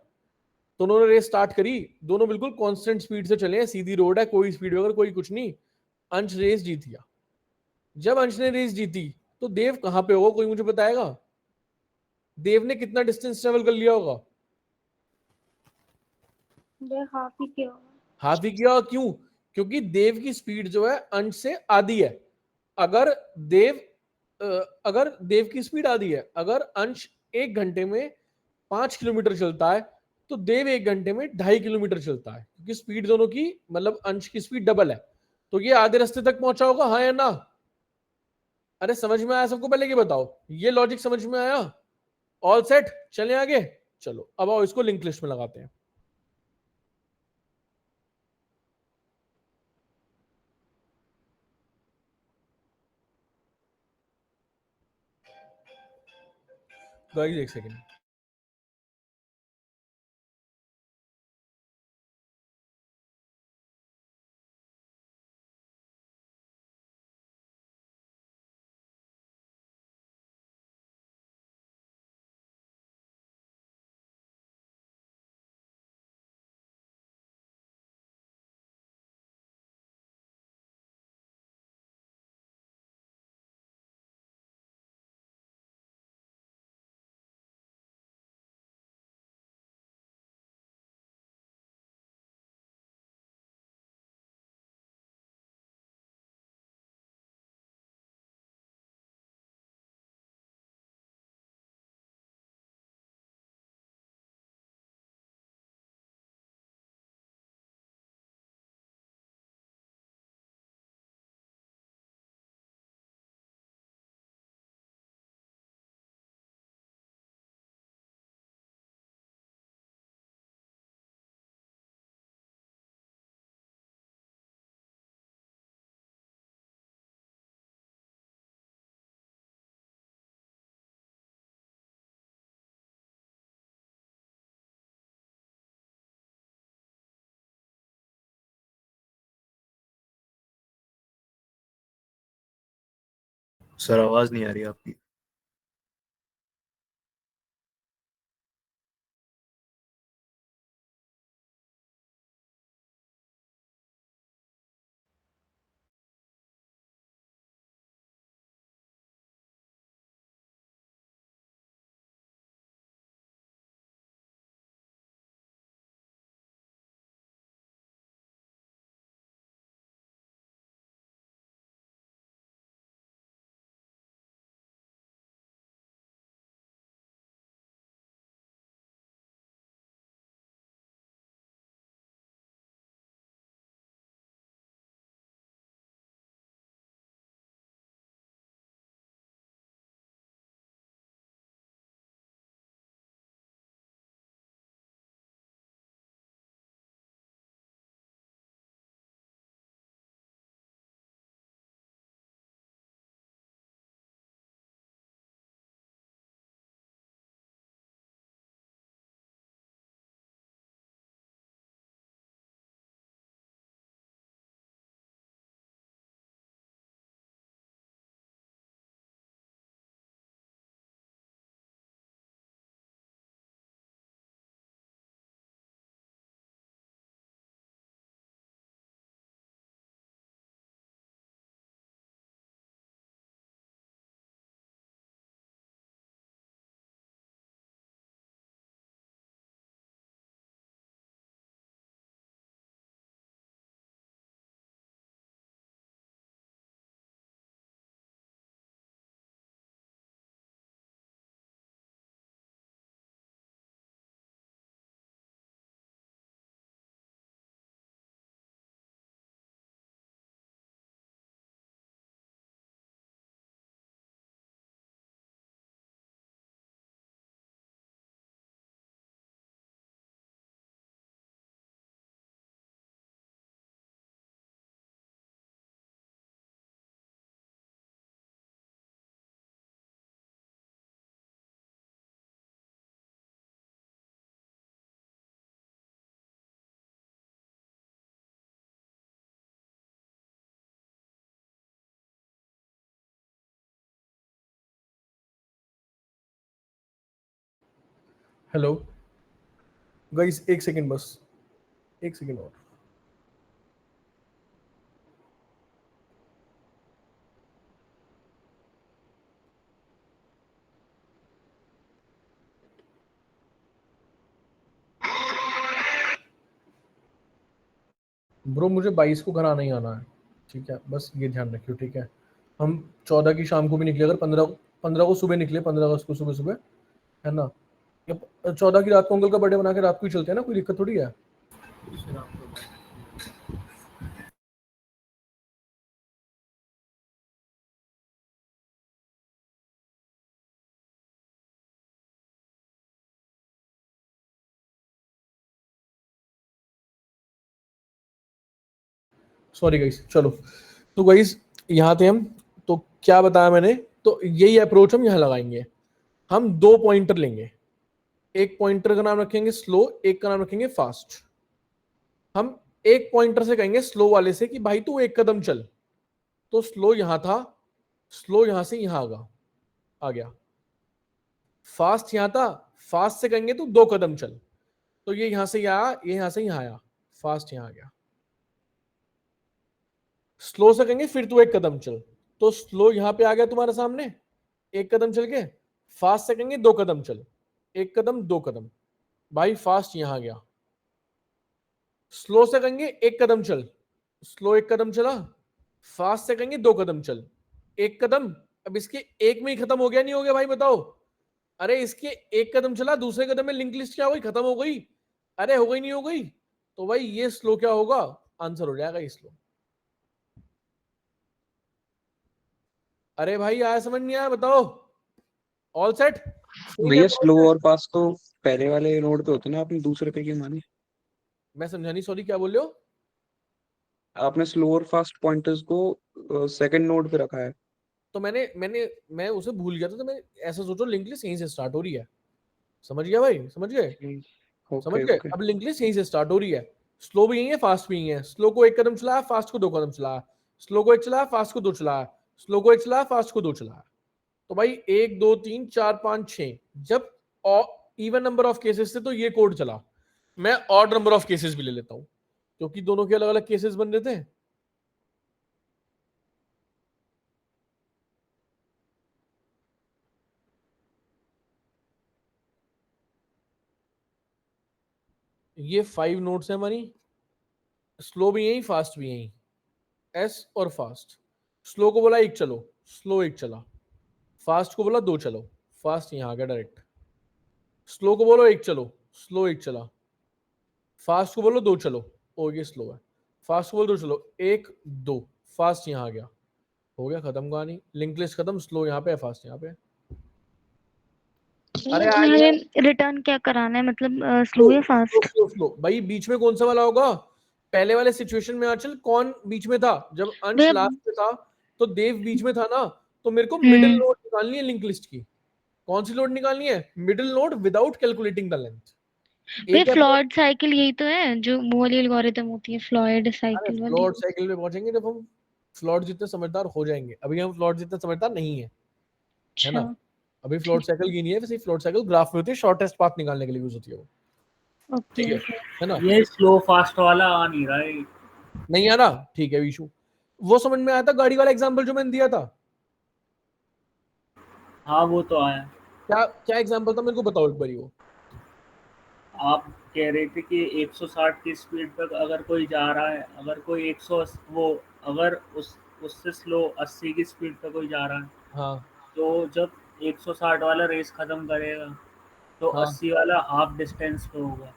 तो उन्होंने रेस स्टार्ट करी, दोनों बिल्कुल कांस्टेंट स्पीड से चले हैं, सीधी रोड है, कोई स्पीड वगैरह कोई कुछ नहीं। अंश रेस जीत गया। जब अंश ने रेस जीती तो देव कहां पे होगा? कोई मुझे बताएगा? देव ने कितना डिस्टेंस ट्रेवल कर लिया होगा? हाफ ही किया होगा। हाफ ही किया। क्यों? क्योंकि देव की स्पीड जो है अंश से आधी है। अगर देव अगर देव की स्पीड आधी है, अगर अंश 1 घंटे में 5 किलोमीटर चलता है, तो देव 1 घंटे में 2.5 किलोमीटर चलता है, क्योंकि स्पीड दोनों की, मतलब अंश की स्पीड डबल है। तो ये आधे रास्ते तक पहुंचा होगा, हाँ या ना? अरे समझ में आया सबको? पहले ये बताओ, ये लॉजिक समझ में आया? All set? चलें आगे? चलो अब आओ इसको लिंक लिस्ट में लगाते हैं। गाइस एक सेकंड। सर आवाज नहीं आ रही आपकी। हेलो गाइस, एक सेकंड बस, एक सेकंड और। ब्रो मुझे 22 को घर आना ही आना है, ठीक है, बस ये ध्यान रखियो, ठीक है। हम 14 की शाम को भी निकले, अगर 15 को सुबह निकले, 15 अगस्त को सुबह सुबह, है ना, या 14 की रात को अंकल का बर्थडे बना के रात को ही चलते हैं ना, कोई दिक्कत थोड़ी है। सॉरी गाइस, चलो। तो गाइस यहाँ थे हम, तो क्या बताया मैंने, तो यही अप्रोच हम यहाँ लगाएंगे। हम 2 पॉइंटर लेंगे, एक पॉइंटर का नाम रखेंगे स्लो, एक का नाम रखेंगे फास्ट। हम एक पॉइंटर से कहेंगे स्लो वाले से कि भाई तू एक कदम चल, तो स्लो यहां था, स्लो यहां से यहां आ गया। फास्ट यहां था, फास्ट से कहेंगे तू 2 कदम चल, तो ये यहां से आया, ये यहां से यहां आया, फास्ट यहां आ गया। स्लो से कहेंगे फिर तू 1 कदम चल, तो स्लो यहां पे आ गया तुम्हारे सामने, 1 कदम चल के। फास्ट से कहेंगे 2 कदम चल, 1 कदम 2 कदम, भाई फास्ट यहां आ गया। स्लो से कहेंगे 1 कदम चल, स्लो 1 कदम चला। फास्ट से कहेंगे 2 कदम चल, 1 कदम। अब इसके एक में ही खत्म हो गया, नहीं हो गया भाई बताओ? अरे इसके 1 कदम चला, दूसरे कदम में लिंक लिस्ट क्या हो गई, खत्म हो गई। अरे हो गई, नहीं हो गई? तो भाई ये स्लो क्या होगा, आंसर हो जाएगा ये स्लो। अरे भाई आया, समझ नहीं आया, बताओ? All set? भैया स्लो और फास्ट तो पहले वाले नोड पे होते ना, आपने दूसरे पे क्यों माने? मैं समझा नहीं, सॉरी, क्या बोल रहे हो? आपने स्लो और फास्ट पॉइंटर्स को सेकंड नोड पे रखा है। तो मैं उसे भूल गया था, तो मैं ऐसा सोचो लिंक लिस्ट यहीं से स्टार्ट हो रही है। समझ गया भाई, समझ गए? समझ ओके गए? ओके। अब लिंक लिस्ट यहीं से स्टार्ट हो रही है। स्लो भी यही है, फास्ट भी यही है। स्लो को 1 कदम चलाया, फास्ट को 2 कदम चलाया। स्लो को 1 चलाया, फास्ट को 2 चलाया। स्लो को 1 चलाया, फास्ट को 2 चलाया। तो भाई 1 2 3 4 5 6 जब इवन नंबर ऑफ केसेस थे तो ये कोड चला। मैं ऑड नंबर ऑफ केसेस भी ले लेता हूं क्योंकि दोनों के अलग अलग केसेस बन रहे थे। ये 5 नोड्स है हमारी, स्लो भी यही, फास्ट भी यही, एस और फास्ट। स्लो को बोला 1 चलो, स्लो 1 चला। फास्ट को बोला 2 चलो, फास्ट यहां आ गया डायरेक्ट। स्लो को बोलो 1 चलो, स्लो 1 चला। फास्ट को बोलो 2 चलो, ओ ये स्लो है। फास्ट को बोलो 2 चलो, 1 2, फास्ट यहां आ गया, हो गया खत्म कहानी। लिंक लिस्ट खत्म, स्लो यहाँ पे है, फास्ट यहाँ पे है। अरे हमें रिटर्न क्या कराना है, मतलब स्लो या फास्ट? स्लो भाई, बीच में कौन सा वाला होगा? पहले वाले सिचुएशन में आंचल कौन बीच में था? जब अंश भैया लास्ट में था तो देव बीच में था ना, तो मेरे को मिडिल नोड निकालनी है लिंक लिस्ट की। कौन सी नोड निकालनी है? Middle node without calculating the length. भैया फ्लॉयड साइकिल यही तो है जो वो वाली एल्गोरिथम होती है, फ्लॉयड साइकिल वाली। फ्लॉयड साइकिल पे पहुंचेंगे जब हम फ्लॉयड जितने समझदार हो जाएंगे। अभी हम फ्लॉयड जितने समझदार नहीं है, है ना? अभी फ्लॉयड साइकिल की नहीं है, वैसे फ्लॉयड साइकिल ग्राफ में होती है, शॉर्टेस्ट पाथ निकालने के लिए यूज होती है वो। ठीक है ना? ये स्लो फास्ट वाला आ नहीं रहा है, नहीं आ रहा, ठीक है विशु। वो समझ में आया था गाड़ी वाला एग्जांपल जो मैंने दिया था? हाँ वो तो आया। क्या क्या एग्जांपल था, मेरे को बताओ एक बारी वो। आप कह रहे थे कि 160 की स्पीड पर अगर कोई जा रहा है, अगर कोई 100 वो अगर उससे स्लो 80 की स्पीड पर कोई जा रहा है, हाँ, तो जब 160 वाला रेस खत्म करेगा तो हाँ, 80 वाला हाफ डिस्टेंस पे होगा।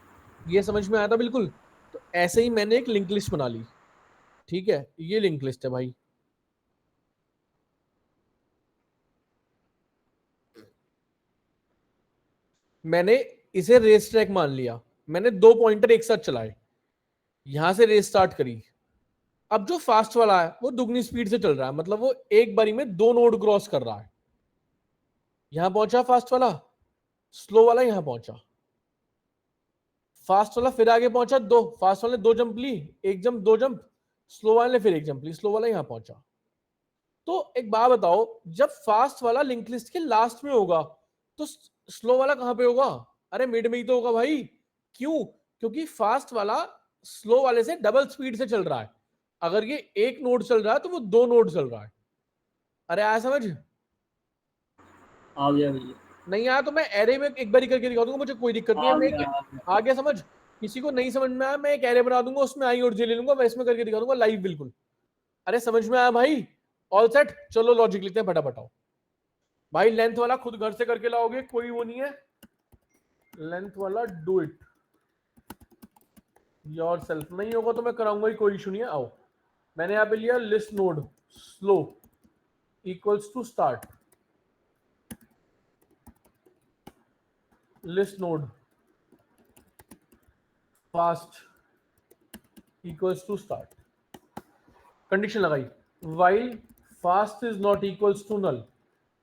ये समझ में आया था बिल्कुल। तो ऐसे ही मैंने एक लिंक लिस्ट बना ली, ठीक है? ये लिंक लिस्ट है भाई। मैंने इसे रेस ट्रैक मान लिया, मैंने 2 पॉइंटर एक साथ चलाए, यहां से रेस स्टार्ट करी। अब जो फास्ट वाला है वो दुगनी स्पीड से चल रहा है, मतलब वो एक बारी में 2 नोड क्रॉस कर रहा है। यहां पहुंचा फास्ट वाला, स्लो वाला यहां पहुंचा, फास्ट वाला फिर आगे पहुंचा, 2 फास्ट वाले 2 जंप ली, 1 जंप 2 जंप, स्लो वाले फिर 1 जंप ली, स्लो वाला यहां पहुंचा। तो एक बात बताओ, जब फास्ट वाला लिंक लिस्ट के लास्ट में होगा तो स्लो वाला कहां पे होगा? अरे मिड में ही तो होगा भाई। क्यों? क्योंकि फास्ट वाला स्लो वाले से डबल स्पीड से चल रहा है। अगर ये 1 नोड चल रहा है तो वो 2 नोड चल रहा है। अरे आया समझ? आ गया भैया। नहीं आया तो मैं एरे में एक बारी करके दिखा दूंगा, मुझे कोई दिक्कत नहीं है। मैं आ आ गया समझ? किसी को नहीं समझ में आया, मैं एक एरे बना दूंगा, उसमें आई और जे ले लूंगा, मैं इसमें करके दिखा दूंगा लाइव बिल्कुल। अरे समझ में आया भाई? ऑल सेट, चलो लॉजिक लिखते हैं फटाफट। आओ भाई, लेंथ वाला खुद घर से करके लाओगे, कोई वो नहीं है। लेंथ वाला डू इट योरसेल्फ, नहीं होगा तो मैं कराऊंगा ही, कोई इशू नहीं है। आओ, मैंने यहां पे लिया list node slow equals to start, list node fast equals to start. Condition लगाई, while fast is not equals to null,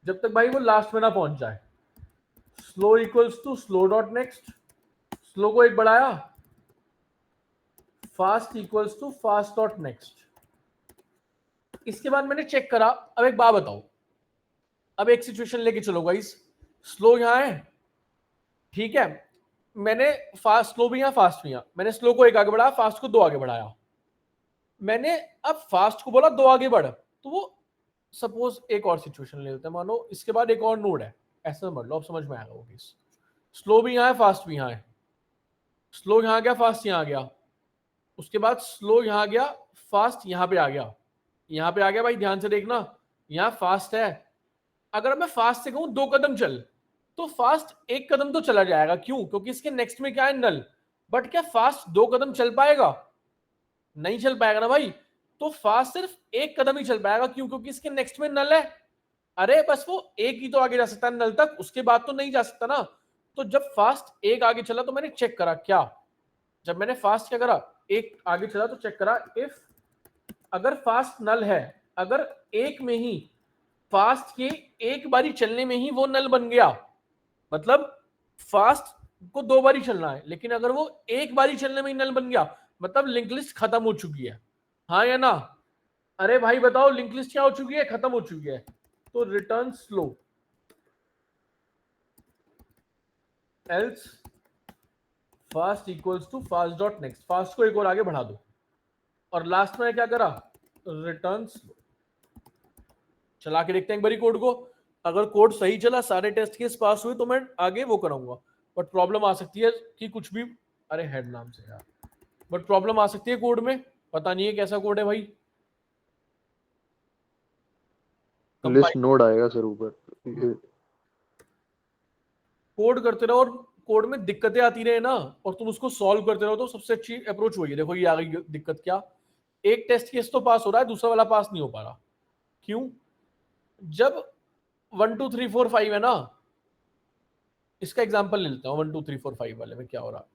जब तक भाई वो लास्ट में ना पहुंच जाए। Slow equals to slow dot next, slow को 1 बढ़ाया, fast equals to fast dot next. इसके बाद मैंने चेक करा। अब एक बात बताओ, अब एक सिचुएशन लेके चलो गाइस। स्लो यहां है, ठीक है? मैंने फास्ट स्लो भी यहां, फास्ट भी यहां। मैंने स्लो को 1 आगे बढ़ाया, फास्ट को 2 आगे बढ़ाया। मैंने अब फास्ट को बोला 2 आगे बढ़, तो वो सपोज एक और सिचुएशन ले लेते हैं, मानो इसके बाद एक और नोड है, ऐसा समझ लो, अब समझ में आएगा वो केस। स्लो भी यहां है, फास्ट भी यहां है। स्लो यहां आ गया, फास्ट यहां आ गया, उसके बाद स्लो यहां आ गया, फास्ट यहां पे आ गया, यहां पे आ गया। भाई ध्यान से देखना, यहां फास्ट है। अगर मैं फास्ट से कहूं 2 कदम चल, तो फास्ट 1 कदम तो चला जाएगा। क्यों? क्योंकि इसके नेक्स्ट में क्या है? नल। बट क्या फास्ट 2 कदम चल पाएगा? नहीं चल पाएगा ना भाई। तो फास्ट सिर्फ 1 कदम ही चल पाएगा। क्यों? क्योंकि इसके नेक्स्ट में नल है। अरे बस वो 1 ही तो आगे जा सकता है नल तक, उसके बाद तो नहीं जा सकता ना। तो जब फास्ट 1 आगे चला तो मैंने चेक करा, क्या जब मैंने फास्ट क्या करा, 1 आगे चला तो चेक करा, इफ अगर फास्ट नल है, अगर 1 में ही फास्ट के 1 बारी चलने में ही वो नल बन गया, मतलब फास्ट को 2 बारी चलना है, लेकिन अगर वो 1 बारी चलने में ही नल बन गया, मतलब लिंक लिस्ट खत्म हो चुकी है। हाँ या ना? अरे भाई बताओ लिंक लिस्ट क्या हो चुकी है, खत्म हो चुकी है, तो return slow, else fast equals to fast dot next, fast को एक और आगे बढ़ा दो, और लास्ट में क्या करा, रिटर्न स्लो। चला के देखते हैं एक बारी कोड को, अगर कोड सही चला, सारे टेस्ट केस पास हुए, तो मैं आगे वो कराऊंगा। बट प्रॉब्लम आ सकती है कि कुछ भी, अरे हेड नाम से यार, बट प्रॉब्लम आ सकती है कोड में, पता नहीं है कैसा कोड है भाई। लिस्ट नोड आएगा सर ऊपर। कोड करते रहो और कोड में दिक्कतें आती रहे ना, और तुम उसको सॉल्व करते रहो, तो सबसे अच्छी अप्रोच वही है। देखो ये आ गई दिक्कत, क्या एक टेस्ट केस तो पास हो रहा है, दूसरा वाला पास नहीं हो पा रहा, क्यों? जब 1 2 3 4 5 है ना, इसका एग्जांपल ले लेता हूं, 1 2 3 4 5 वाले में क्या हो रहा है।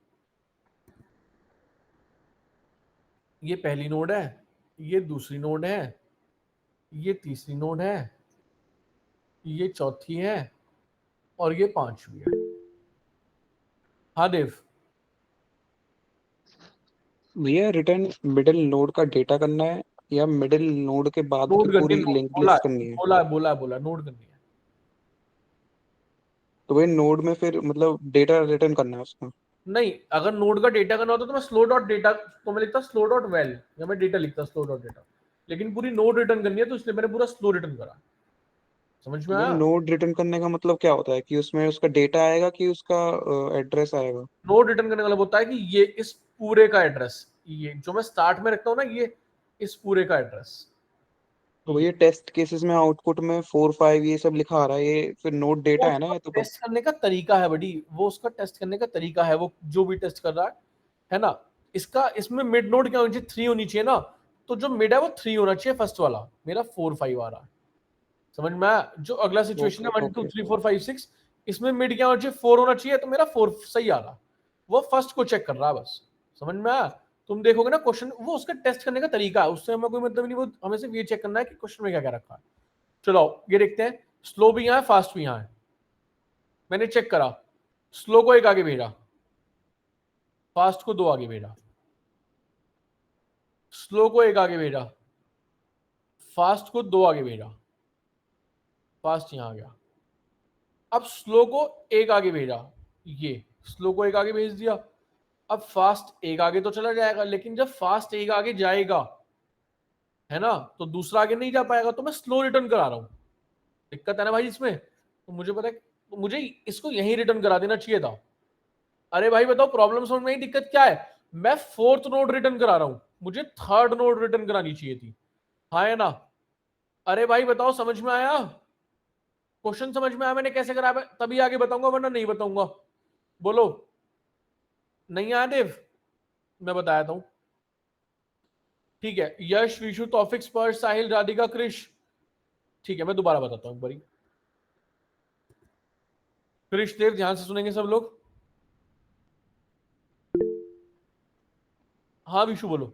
ये पहली नोड है, ये दूसरी नोड है, ये तीसरी नोड है, ये चौथी है, और ये पांचवी है। हाँ देव, भैया रिटर्न मिडिल नोड का डेटा करना है या मिडिल नोड के बाद की नोड करनी पूरी है, लिंक बोला लिस्ट करनी है? बोला नोड करनी है। तो भाई नोड में फिर मतलब डेटा रिटर्न करना है उसका? नहीं, अगर नोड का डेटा करना होता तो मैं स्लो डॉट डेटा, तो मैं लिखता स्लो डॉट वेल, या मैं डेटा लिखता स्लो डॉट डेटा, लेकिन पूरी नोड रिटर्न करनी है, तो इसलिए मैंने पूरा स्लो रिटर्न करा। समझ में भाई आया? नोड रिटर्न करने का मतलब क्या होता है कि उसमें उसका डेटा आएगा कि उसका एड्रेस आएगा? नोड रिटर्न करने का मतलब होता है कि ये इस पूरे का एड्रेस, ये जो मैं स्टार्ट में रखता हूँ ना, ये इस पूरे का एड्रेस। तो भैया टेस्ट केसेस में आउटपुट में 4 5 ये सब लिखा आ रहा है, ये फिर नोड वो डेटा है ना उसका ये तो? टेस्ट करने का तरीका है बड़ी, वो उसका टेस्ट करने का तरीका है, वो जो भी टेस्ट कर रहा है ना। इसका इसमें मिड नोड क्या होनी चाहिए, 3 होनी चाहिए ना, तो जो मिड है वो 3 होना चाहिए फर्स्ट वाला, मेरा 4 5 आ रहा है। समझ में आया? जो अगला सिचुएशन है ओके 1 2 ओके 3 4 5 6, इसमें मिड क्या होना चाहिए, 4 होना चाहिए, तो मेरा 4 सही आ रहा, वो फर्स्ट को चेक कर रहा है बस। समझ में आया? तुम देखोगे ना क्वेश्चन, वो उसका टेस्ट करने का तरीका है, उससे हमें कोई मतलब नहीं, वो हमें सिर्फ ये चेक करना है कि क्वेश्चन में क्या क्या रखा है। चलो ये देखते हैं, स्लो भी यहाँ है, फास्ट भी यहाँ है। मैंने चेक करा, स्लो को एक आगे भेजा, फास्ट को 2 आगे भेजा, स्लो को एक आगे भेजा, फास्ट को 2 आगे भेजा, फास्ट यहां आ गया। अब स्लो को एक आगे भेजा, ये स्लो को एक आगे भेज दिया। अब फास्ट एक आगे तो चला जाएगा, लेकिन जब फास्ट एक आगे जाएगा, है ना, तो दूसरा आगे नहीं जा पाएगा, तो मैं स्लो रिटर्न करा रहा हूं। दिक्कत है ना भाई इसमें, तो मुझे पता है, तो मुझे इसको यहीं रिटर्न करा देना चाहिए था। अरे भाई बताओ प्रॉब्लम समझ में आई, दिक्कत क्या है? मैं 4th नोड रिटर्न करा रहा हूं, मुझे 3rd नोड रिटर्न करानी चाहिए थी। हाँ है ना? अरे भाई बताओ समझ में आया? क्वेश्चन समझ में आया मैंने कैसे करा? तभी आगे बताऊंगा, वरना नहीं बताऊंगा। बोलो, नहीं आया देव? मैं बताया था। ठीक है, यश, विशु, तौफिक, स्पर्श, साहिल, राधिका, कृष। ठीक है, मैं दोबारा बताता हूं एक बारी। कृष, देव, ध्यान से सुनेंगे सब लोग। हाँ विशु बोलो।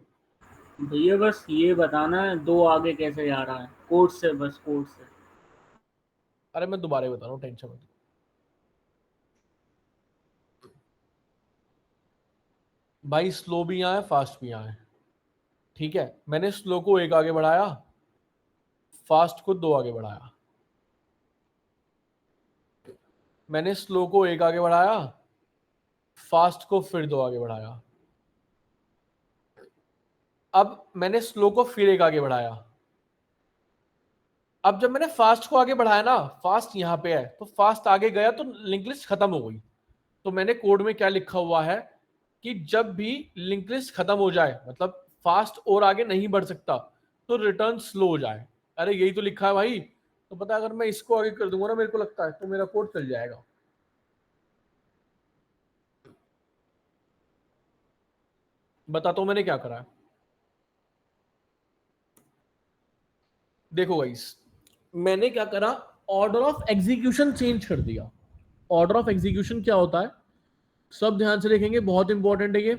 भैया बस ये बताना है 2 आगे कैसे जा रहा है, कोड से, बस कोड से। अरे मैं दोबारा ही बता रहा हूँ, टेंशन मत लो। भाई स्लो भी यहाँ है, फास्ट भी यहाँ है। ठीक है, मैंने स्लो को एक आगे बढ़ाया, फास्ट को 2 आगे बढ़ाया। मैंने स्लो को एक आगे बढ़ाया, फास्ट को फिर 2 आगे बढ़ाया। अब मैंने स्लो को फिर एक आगे बढ़ाया। अब जब मैंने फास्ट को आगे बढ़ाया ना, फास्ट यहां पे है, तो फास्ट आगे गया तो लिंक लिस्ट खत्म हो गई। तो मैंने कोड में क्या लिखा हुआ है कि जब भी लिंक लिस्ट खत्म हो जाए, मतलब फास्ट और आगे नहीं बढ़ सकता, तो रिटर्न स्लो हो जाए। अरे यही तो लिखा है भाई। तो पता, अगर मैं इसको आगे कर दूंगा ना, मेरे को लगता है, तो मेरा कोड चल जाएगा। बताता हूं मैंने क्या करा है। देखो गाइस, मैंने क्या करा, ऑर्डर ऑफ एग्जीक्यूशन चेंज कर दिया। ऑर्डर ऑफ एग्जीक्यूशन क्या होता है, सब ध्यान से देखेंगे, बहुत इंपॉर्टेंट है ये।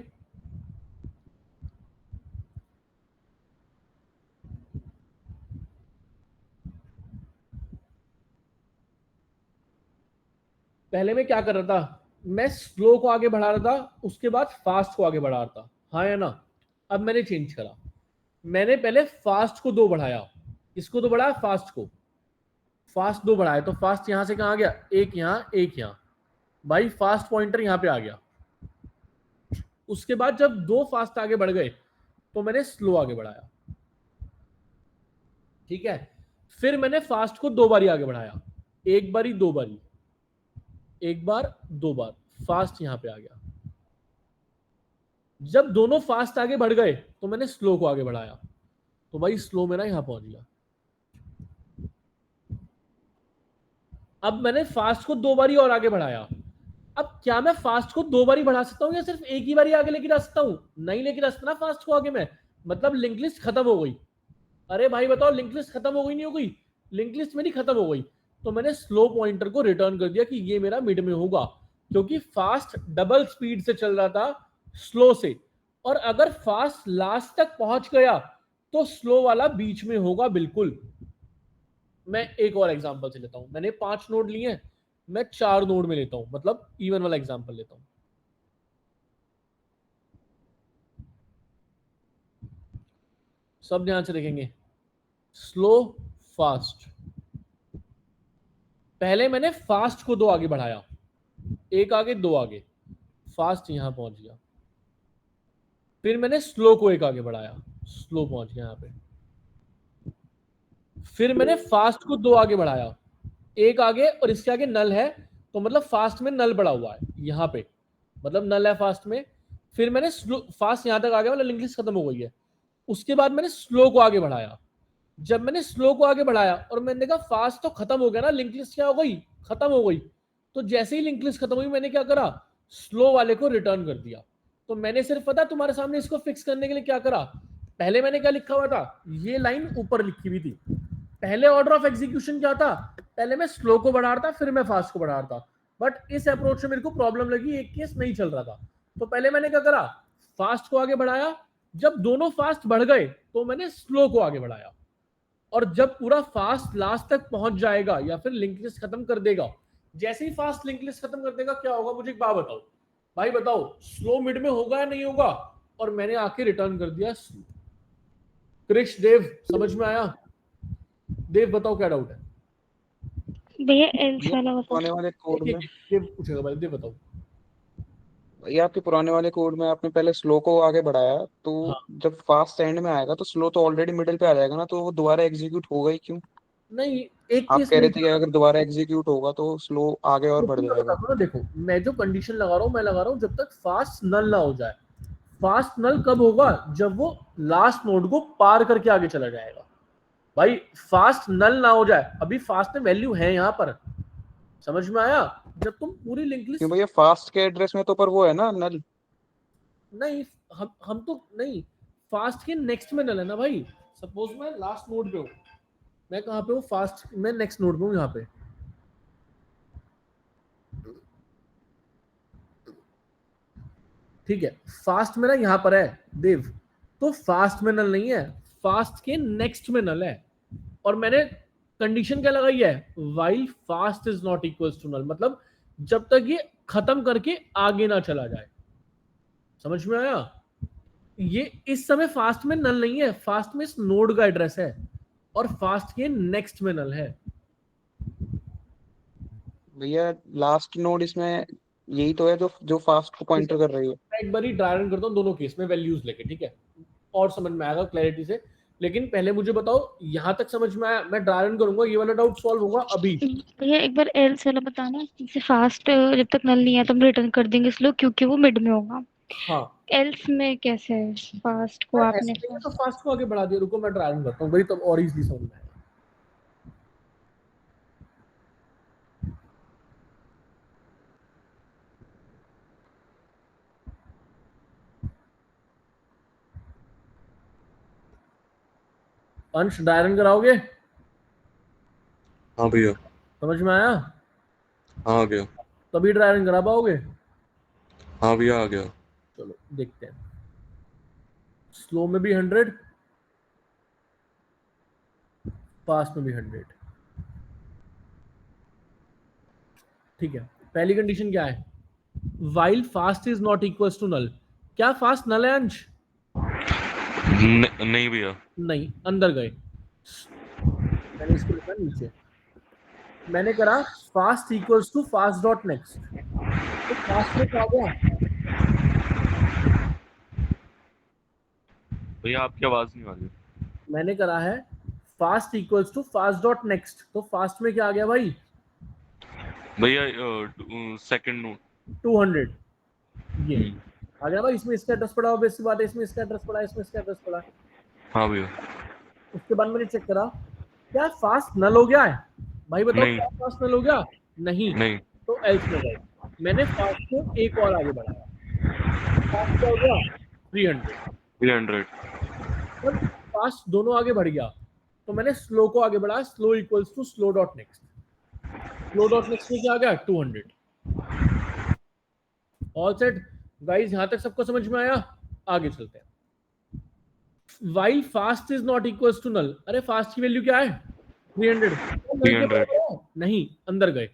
पहले मैं क्या कर रहा था, मैं स्लो को आगे बढ़ा रहा था, उसके बाद फास्ट को आगे बढ़ा रहा था। हाँ या ना? अब मैंने चेंज करा, मैंने पहले फास्ट को 2 बढ़ाया, इसको तो बढ़ाया फास्ट को, फास्ट 2 बढ़ाया, तो फास्ट यहां से कहां गया, एक यहां भाई, फास्ट पॉइंटर यहां पे आ गया। उसके बाद जब 2 फास्ट आगे बढ़ गए तो मैंने स्लो आगे बढ़ाया, ठीक है। फिर मैंने फास्ट को 2 बारी आगे बढ़ाया, एक बारी 2 बारी, एक बार 2 बार, फास्ट यहां पे आ गया। जब दोनों फास्ट आगे बढ़ गए तो मैंने स्लो को आगे बढ़ाया, तो भाई स्लो मेरा यहां पहुंच गया। अब मैंने फास्ट को 2 बारी और आगे बढ़ाया। अब क्या मैं फास्ट को 2 बारी बढ़ा सकता हूं या सिर्फ एक ही बारी आगे लेके जा सकता हूं? नहीं लेके जा सकता ना फास्ट को आगे मैं, मतलब लिंक लिस्ट खत्म हो गई। अरे भाई बताओ, लिंक लिस्ट खत्म हो गई नहीं हो गई? लिंक लिस्ट मेरी खत्म हो गई, तो मैंने स्लो पॉइंटर को रिटर्न कर दिया कि ये मेरा मिड में होगा, क्योंकि फास्ट डबल स्पीड से चल रहा था स्लो से, और अगर फास्ट लास्ट तक पहुंच गया तो स्लो वाला बीच में होगा बिल्कुल। मैं एक और एग्जांपल से लेता हूं, मैंने 5 नोड लिए हैं, मैं 4 नोड में लेता हूं, मतलब इवन वाला एग्जांपल लेता हूं। सब ध्यान से देखेंगे, स्लो फास्ट। पहले मैंने फास्ट को 2 आगे बढ़ाया, एक आगे 2 आगे, फास्ट यहां पहुंच गया। फिर मैंने स्लो को 1 आगे बढ़ाया, स्लो पहुंच गया यहां पे। फिर मैंने फास्ट को 2 आगे बढ़ाया, एक आगे और इसके आगे नल है, तो मतलब फास्ट में नल बढ़ा हुआ है यहां पे, मतलब नल है फास्ट में। फिर मैंने स्लो, फास्ट यहां तक आ गया, मतलब लिंक लिस्ट खत्म हो गई है। उसके बाद मैंने स्लो को आगे बढ़ाया। जब मैंने स्लो को आगे बढ़ाया और मैंने देखा फास्ट तो खत्म हो गया ना, लिंक लिस्ट क्या हो गई, खत्म हो गई। तो जैसे ही लिंक लिस्ट खत्म हुई मैंने क्या करा, स्लो वाले को रिटर्न कर दिया। तो मैंने सिर्फ पता तुम्हारे सामने इसको फिक्स करने के लिए क्या करा, पहले मैंने क्या लिखा हुआ था, ये लाइन ऊपर लिखी हुई थी। पहले ऑर्डर ऑफ एग्जीक्यूशन क्या था, पहले मैं स्लो को बढ़ा रहा था, फिर मैं फास्ट को बढ़ा रहा था। बट इस अप्रोच में मेरे को प्रॉब्लम लगी, एक केस नहीं चल रहा था, तो पहले मैंने क्या करा, फास्ट को आगे बढ़ाया। जब दोनों फास्ट बढ़ गए तो मैंने स्लो को आगे बढ़ाया, और जब पूरा फास्ट लास्ट तक पहुंच जाएगा या फिर लिंक लिस्ट खत्म कर देगा, जैसे ही फास्ट लिंक लिस्ट खत्म कर देगा क्या होगा, मुझे एक बात बताओ भाई, बताओ स्लो मिड में होगा या नहीं होगा? और मैंने आके रिटर्न कर दिया स्लो। कृष, देव, समझ में आया? देव बताओ क्या डाउट है? भैया एल्स वाला बताओ। पुराने वाले कोड में देव पूछेगा भाई, देव बताओ। ये आपके पुराने वाले कोड में आपने पहले स्लो को आगे बढ़ाया, तो हाँ। जब फास्ट एंड में आएगा तो स्लो तो ऑलरेडी मिडिल पे आ जाएगा ना, तो वो दोबारा एग्जीक्यूट होगा ही क्यों? नहीं, एक आप केस कह रहे नहीं थे कि अगर दोबारा एग्जीक्यूट होगा तो स्लो आगे और बढ़ मैं जाएगा। बताता हूं ना, देखो मैं जो कंडीशन लगा रहा हूं, मैं लगा रहा हूं जब तक फास्ट नल ना हो जाए। फास्ट नल कब होगा, जब वो लास्ट नोड को पार करके आगे चला जाएगा। भाई फास्ट नल ना हो जाए, अभी फास्ट में वैल्यू है यहाँ पर, समझ में आया? जब तुम पूरी लिंक लिस्ट, क्यों भैया, फास्ट के एड्रेस में तो पर वो है ना नल। नहीं हम तो नहीं, फास्ट के नेक्स्ट में नल है ना भाई। सपोज मैं लास्ट नोड पे हूँ, मैं कहाँ पे हूँ, फास्ट मैं नेक्स्ट नोड पे हूँ यहाँ पे, ठीक है। फास्ट मेरा यहाँ पर है देव, तो फास्ट में नल नहीं है, फास्ट के नेक्स्ट में नल है। और मैंने कंडीशन क्या लगाई है, while fast is not equals to null, मतलब जब तक ये खत्म करके आगे ना चला जाए। समझ में आया? ये इस समय फास्ट में नल नहीं है, फास्ट में इस नोड का एड्रेस है, और फास्ट के नेक्स्ट में नल है। भैया लास्ट नोड इसमें यही तो है जो जो फास्ट को पॉइंटर कर रही है। मैं एक बार ही ड्राई रन करता हूँ दोनों केस में वैल्यूज लेके, ठीक है, और समझ में आएगा क्लैरिटी से। लेकिन पहले मुझे बताओ यहाँ तक समझ में आया? मैं ड्राई रन करूंगा, ये वाला डाउट सॉल्व होगा अभी। भैया एक बार एल्स वाला बताना, जैसे फास्ट जब तक नल नहीं है तो हम रिटर्न कर देंगे स्लो, क्योंकि वो मिड में होगा। हाँ, एल्स में कैसे है, फास्ट को आपने ऐसे तो फास्ट को आगे बढ़ा दिया, रुको मैं ड्राई रन करता हूँ भाई, तब और इजीली समझ में आएगा। अंश ड्राई रन कराओगे? हाँ भैया, समझ में आया? हाँ आ गया। तभी ड्राई रन करा पाओगे। हाँ भैया आ गया। चलो देखते हैं, स्लो में भी 100, फास्ट में भी 100, ठीक है। पहली कंडीशन क्या है, while fast is not equals to null. क्या फास्ट नल है अंश? नहीं भैया। नहीं, अंदर गए। मैंने इसको लिखा नीचे। मैंने करा fast equals to fast dot next, तो फास्ट में क्या आ गया? भैया आपकी आवाज नहीं आ रही। मैंने करा है fast equals to fast dot next, तो फास्ट में क्या आ गया भाई? भैया सेकंड नोट 200। ये आ गया भाई। इसमें इसका एड्रेस पड़ा, ऑब्वियस सी बात है, इसमें इसका एड्रेस पड़ा, इसमें इसका एड्रेस पड़ा। हाँ भैया। उसके बाद मैंने चेक करा क्या फास्ट नल हो गया है? भाई बताओ नहीं। क्या फास्ट नल हो गया? नहीं। नहीं। तो एल्स में गए। मैंने फास्ट को एक और आगे बढ़ाया, फास्ट क्या हो गया? 300। और फास्ट दोनों आगे बढ़ गया, तो मैंने स्लो को आगे बढ़ाया, slow equals to slow dot next. Slow dot next में क्या आ गया? 200। ऑल सेट गाइस, यहां तक सबको समझ में आया? आगे चलते हैं। While fast is not equals to null, अरे फास्ट की वैल्यू क्या है? 300। 300। नहीं, अंदर गए।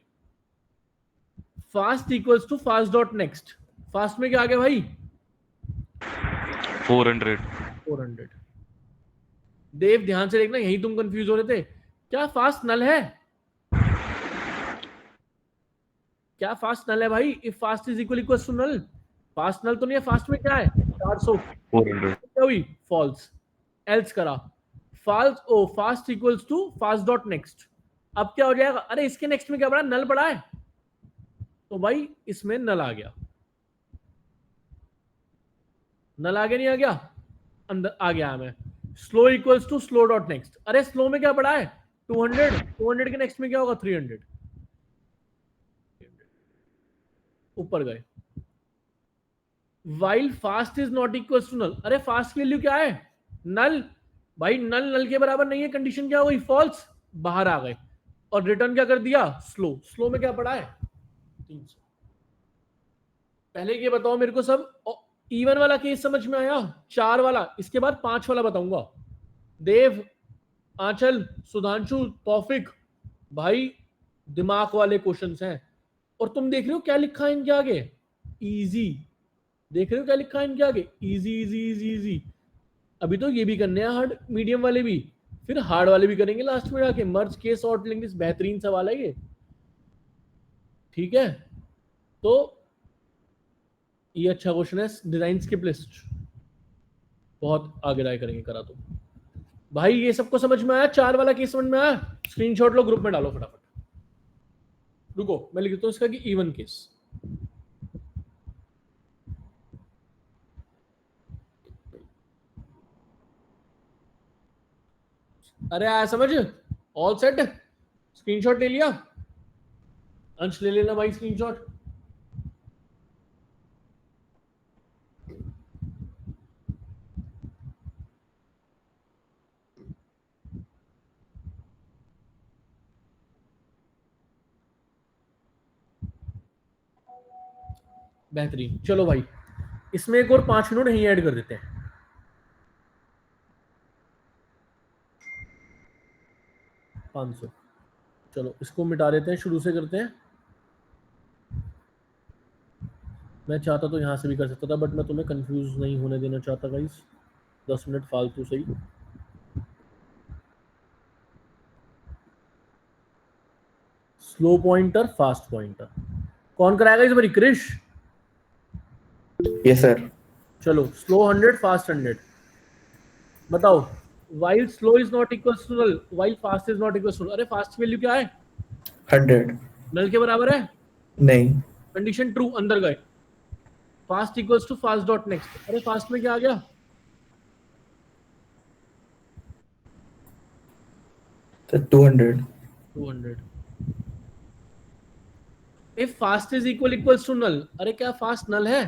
Fast equals to fast dot next, fast में क्या आ गया भाई? 400। देव ध्यान से देखना, यही तुम कंफ्यूज हो रहे थे। क्या फास्ट नल है? क्या फास्ट नल है भाई? If fast is equal equals to null, fast null तो नहीं है। फास्ट में क्या है? 400। 400। क्या हुई? फॉल्स। एल्स करा false. Oh fast equals to fast dot next, अब क्या हो जाएगा? अरे इसके नेक्स्ट में क्या पड़ा? नल पड़ा है, तो भाई इसमें नल आ गया। नल आगे नहीं आ गया? अंदर आ गया। मैं slow equals to slow dot next, अरे स्लो में क्या पड़ा है? 200। 200 के नेक्स्ट में क्या होगा? 300। ऊपर गए। While fast is not equals to null, अरे फास्ट की वैल्यू क्या है? नल। भाई नल नल के बराबर नहीं है, कंडीशन क्या हो गई? फॉल्स। बाहर आ गए और रिटर्न क्या कर दिया? स्लो। स्लो में क्या पड़ा है? 300। पहले ये बताओ मेरे को सब, इवन वाला केस समझ में आया? 4 वाला, इसके बाद 5 वाला बताऊंगा। देव, आंचल, सुधांशु, तौफिक, भाई दिमाग वाले क्वेश्चंस हैं। और तुम देख रहे हो क्या लिखा है इनके आगे? इजी। देख रहे हो क्या लिखा है इनके आगे? Easy easy easy easy. अभी तो ये भी करने हैं हार्ड, मीडियम वाले भी, फिर हार्ड वाले भी करेंगे लास्ट में जाके। मर्ज केस सॉर्ट लिंक, बेहतरीन सवाल है ये, ठीक है? तो ये अच्छा क्वेश्चन है। डिजाइन स्किप लिस्ट बहुत आगे राय करेंगे करा तो। भाई ये सबको समझ में आया? 4 वाला केस समझ में आया? स्क्रीनशॉट लो, ग्रुप में डालो फटाफट। रुको मैं लिख देता हूं इसका कि इवन केस। अरे आया समझ? All set? स्क्रीनशॉट ले लिया? अंश ले लेना भाई स्क्रीनशॉट। बेहतरीन। चलो भाई, इसमें एक और 5 मिनट यहीं ऐड कर देते हैं। $500। चलो इसको मिटा देते हैं, शुरू से करते हैं। मैं चाहता तो यहाँ से भी कर सकता था, बट मैं तुम्हें कंफ्यूज नहीं होने देना चाहता गाइस। 10 मिनट फालतू सही। स्लो पॉइंटर, फास्ट पॉइंटर कौन कराएगा इस बारी? क्रिश? Yes sir. चलो स्लो 100, फास्ट 100। बताओ। while slow is not equals to null, while fast is not equals to null, अरे फास्ट की वैल्यू क्या है? 100। नल के बराबर है? नहीं। कंडीशन ट्रू, अंदर गए। Fast equals to fast dot next, अरे फास्ट में क्या आ गया? तो 200। 200। If fast is equals to null, अरे क्या फास्ट नल है?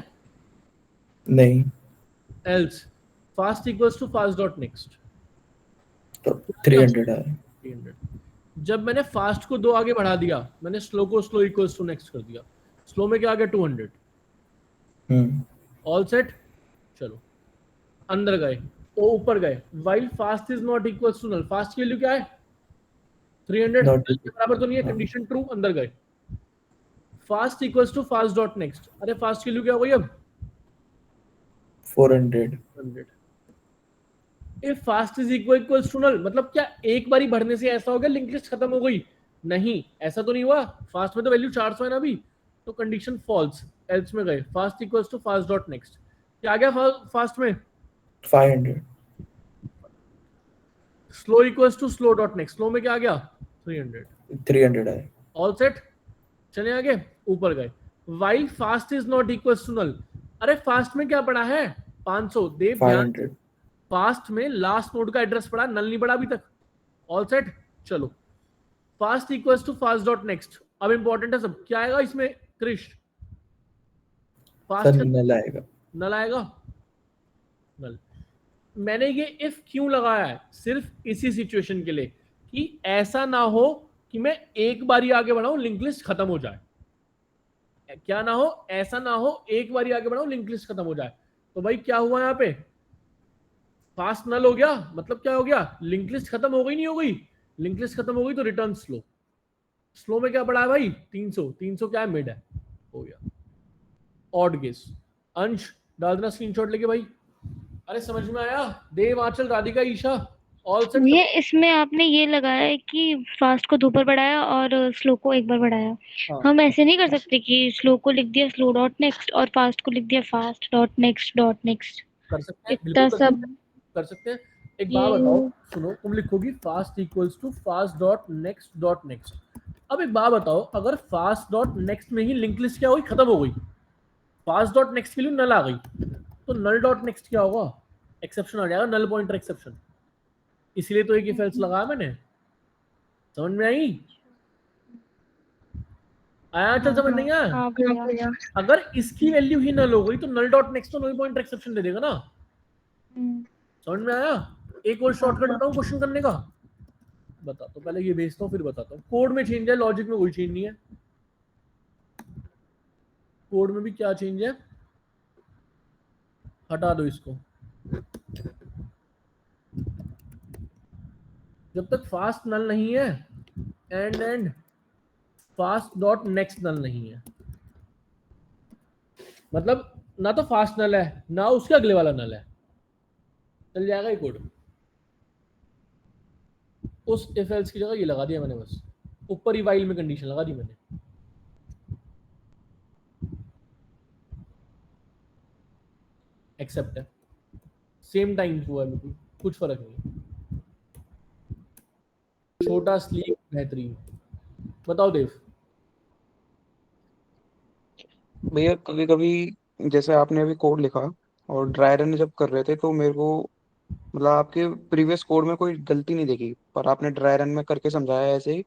नहीं। Else fast equals to fast dot next, तो 300 है। 300। जब मैंने फास्ट को 2 आगे बढ़ा दिया, मैंने स्लो को स्लो इक्वल्स टू नेक्स्ट कर दिया। स्लो में क्या आ गया? 200। All set? चलो अंदर गए, ओ ऊपर गए। while fast is not equals to null, fast की वैल्यू क्या है? 300 के बराबर तो नहीं है, कंडीशन ट्रू, अंदर गए। Fast equals to fast dot next, अरे फास्ट की वैल्यू क्या हो गई अब? 400। If fast is equals to null, मतलब क्या एक बारी भरने से ऐसा हो गया लिंक लिस्ट खत्म हो गई? नहीं, ऐसा तो नहीं हुआ। फास्ट में तो वैल्यू 400 है ना अभी, तो कंडीशन फॉल्स, एल्स में गए। Fast equals to fast dot next, क्या आ गया फास्ट में? 500। Slow equals to slow dot next, slow में क्या आ गया? 300 है। ऑल सेट, चले आगे, ऊपर गए। While fast is not equals to null, अरे फास्ट में क्या पड़ा है? 500। देव ध्यान, 500। फास्ट में लास्ट नोड का एड्रेस पड़ा, नल नहीं पड़ा अभी तक। ऑल सेट, चलो। Fast equals to fast dot next, अब इंपॉर्टेंट है सब, क्या आएगा इसमें क्रिश? फास्ट सर नल आएगा। नल आएगा, नल। मैंने ये इफ क्यों लगाया है? सिर्फ इसी सिचुएशन के लिए कि ऐसा ना हो कि मैं एक बारी आगे बढ़ाऊं लिंक लिस्ट खत्म हो जाए। क्या ना हो? ऐसा ना हो एक बारी आगे बढ़ाऊं लिंक लिस्ट खत्म हो जाए। तो भाई क्या हुआ यहाँ पे? फास्ट नल हो गया, मतलब क्या हो गया? लिंक लिस्ट खत्म हो गई, नहीं हो गई? लिंक लिस्ट खत्म हो गई तो रिटर्न स्लो। स्लो में क्या पड़ा है भाई? 300। 300 क्या है? मिड है, हो गया। Odd case. अंश डाल देना स्क्रीनशॉट लेके भाई। अरे समझ में आया? देव, आंचल, राधिका, ईशा, ऑल सेट। ये इसमें आपने ये लगाया है कि फास्ट को 2 बार बढ़ाया और स्लो को 1 बार बढ़ाया। हाँ। हम ऐसे नहीं कर सकते कि स्लो को लिख दिया स्लो डॉट नेक्स्ट और फास्ट को लिख दिया फास्ट डॉट नेक्स्ट। कर सकते हैं, इतना बिल्कुल सब कर सकते हैं। एक बात बताओ, सुनो, तुम लिखोगी fast equals to fast dot next. अब एक बात बताओ, अगर फास्ट डॉट नेक्स्ट में ही लिंक लिस्ट क्या हुई? खत्म हो गई। फास्ट डॉट नेक्स्ट के लिए नल आ गई, तो नल डॉट नेक्स्ट क्या होगा? एक्सेप्शन आ जाएगा, नल पॉइंटर एक्सेप्शन। इसलिए तो एक इफ एल्स लगाया मैंने। समझ में आई? आया चल, समझ नहीं आया? हाँ भैया। अगर इसकी वैल्यू ही नल हो गई तो नल डॉट नेक्स्ट तो नल पॉइंटर एक्सेप्शन दे देगा ना। समझ में आया? एक और शॉर्टकट बताऊं क्वेश्चन करने का? बता तो, पहले ये भेजता हूँ फिर बताता हूँ। कोड में चेंज है, लॉजिक में कोई चेंज नहीं है। कोड में भी क्या चेंज है? हटा दो इसको। जब तक फास्ट नल नहीं है, एंड फास्ट डॉट नेक्स्ट नल नहीं है, मतलब ना तो फास्ट नल है ना उसके अगले वाला नल है, चल जाएगा ये कोड। उस इफ एल्स की जगह ये लगा दिया मैंने, बस ऊपर ही वाइल में कंडीशन लगा दी मैंने। एक्सेप्ट है, सेम टाइम हुआ है, बिल्कुल कुछ फर्क नहीं। छोटा, स्लीक, बेहतरीन। बताओ देव। भैया कभी कभी जैसे आपने अभी कोड लिखा और ड्राई रन जब कर रहे थे तो मेरे को मतलब आपके प्रीवियस कोड में कोई गलती नहीं दिखी, पर आपने ड्राई रन में करके समझाया ऐसे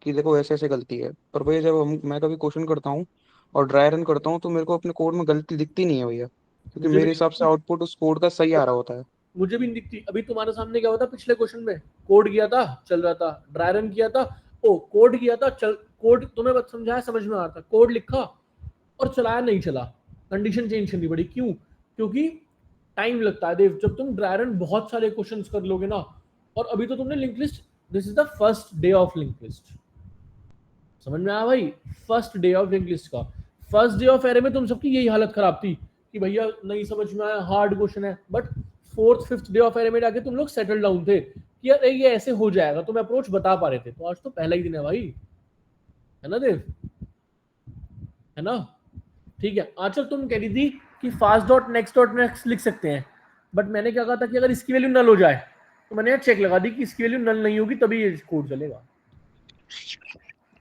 कि देखो ऐसे ऐसे गलती है। पर भैया जब मैं कभी क्वेश्चन करता हूँ और ड्राई रन करता हूँ तो मेरे को अपने कोड में गलती दिखती नहीं है भैया, क्योंकि मुझे मेरे भी हिसाब से आउटपुट उस कोड का सही आ रहा होता है। मुझे भी नहीं दिखती। अभी तुम्हारे सामने क्या हुआ था पिछले क्वेश्चन में? कोड किया था, चल रहा था। ड्राई रन किया था, कोड किया था, चल, कोड तुम्हें बस समझाया, समझ में आ रहा था। कोड लिखा और चलाया, नहीं चला, कंडीशन चेंज करनी पड़ी। क्यों? क्योंकि टाइम लगता है देव। जब तुम ड्राई रन बहुत सारे क्वेश्चंस कर लोगे ना, और अभी तो तुमने link list, this is the first day of link list. समझ में आया भाई? First day of link list का फर्स्ट डे ऑफ एरे में तुम सबकी यही हालत खराब थी कि भैया नहीं समझ में आया, हार्ड क्वेश्चन है। But fourth fifth day of array में जाके तुम लोग सेटल डाउन थे कि यार ये ऐसे हो जाएगा, तुम अप्रोच बता पा रहे थे। तो आज तो पहला ही दिन है भाई, है ना देव? है ना? ठीक है। आंचल तुम कह रही थी कि फास्ट डॉट नेक्स्ट लिख सकते हैं, बट मैंने क्या कहा था कि अगर इसकी वैल्यू नल हो जाए तो मैंने यार चेक लगा दी कि इसकी वैल्यू नल नहीं होगी तभी ये कोड चलेगा।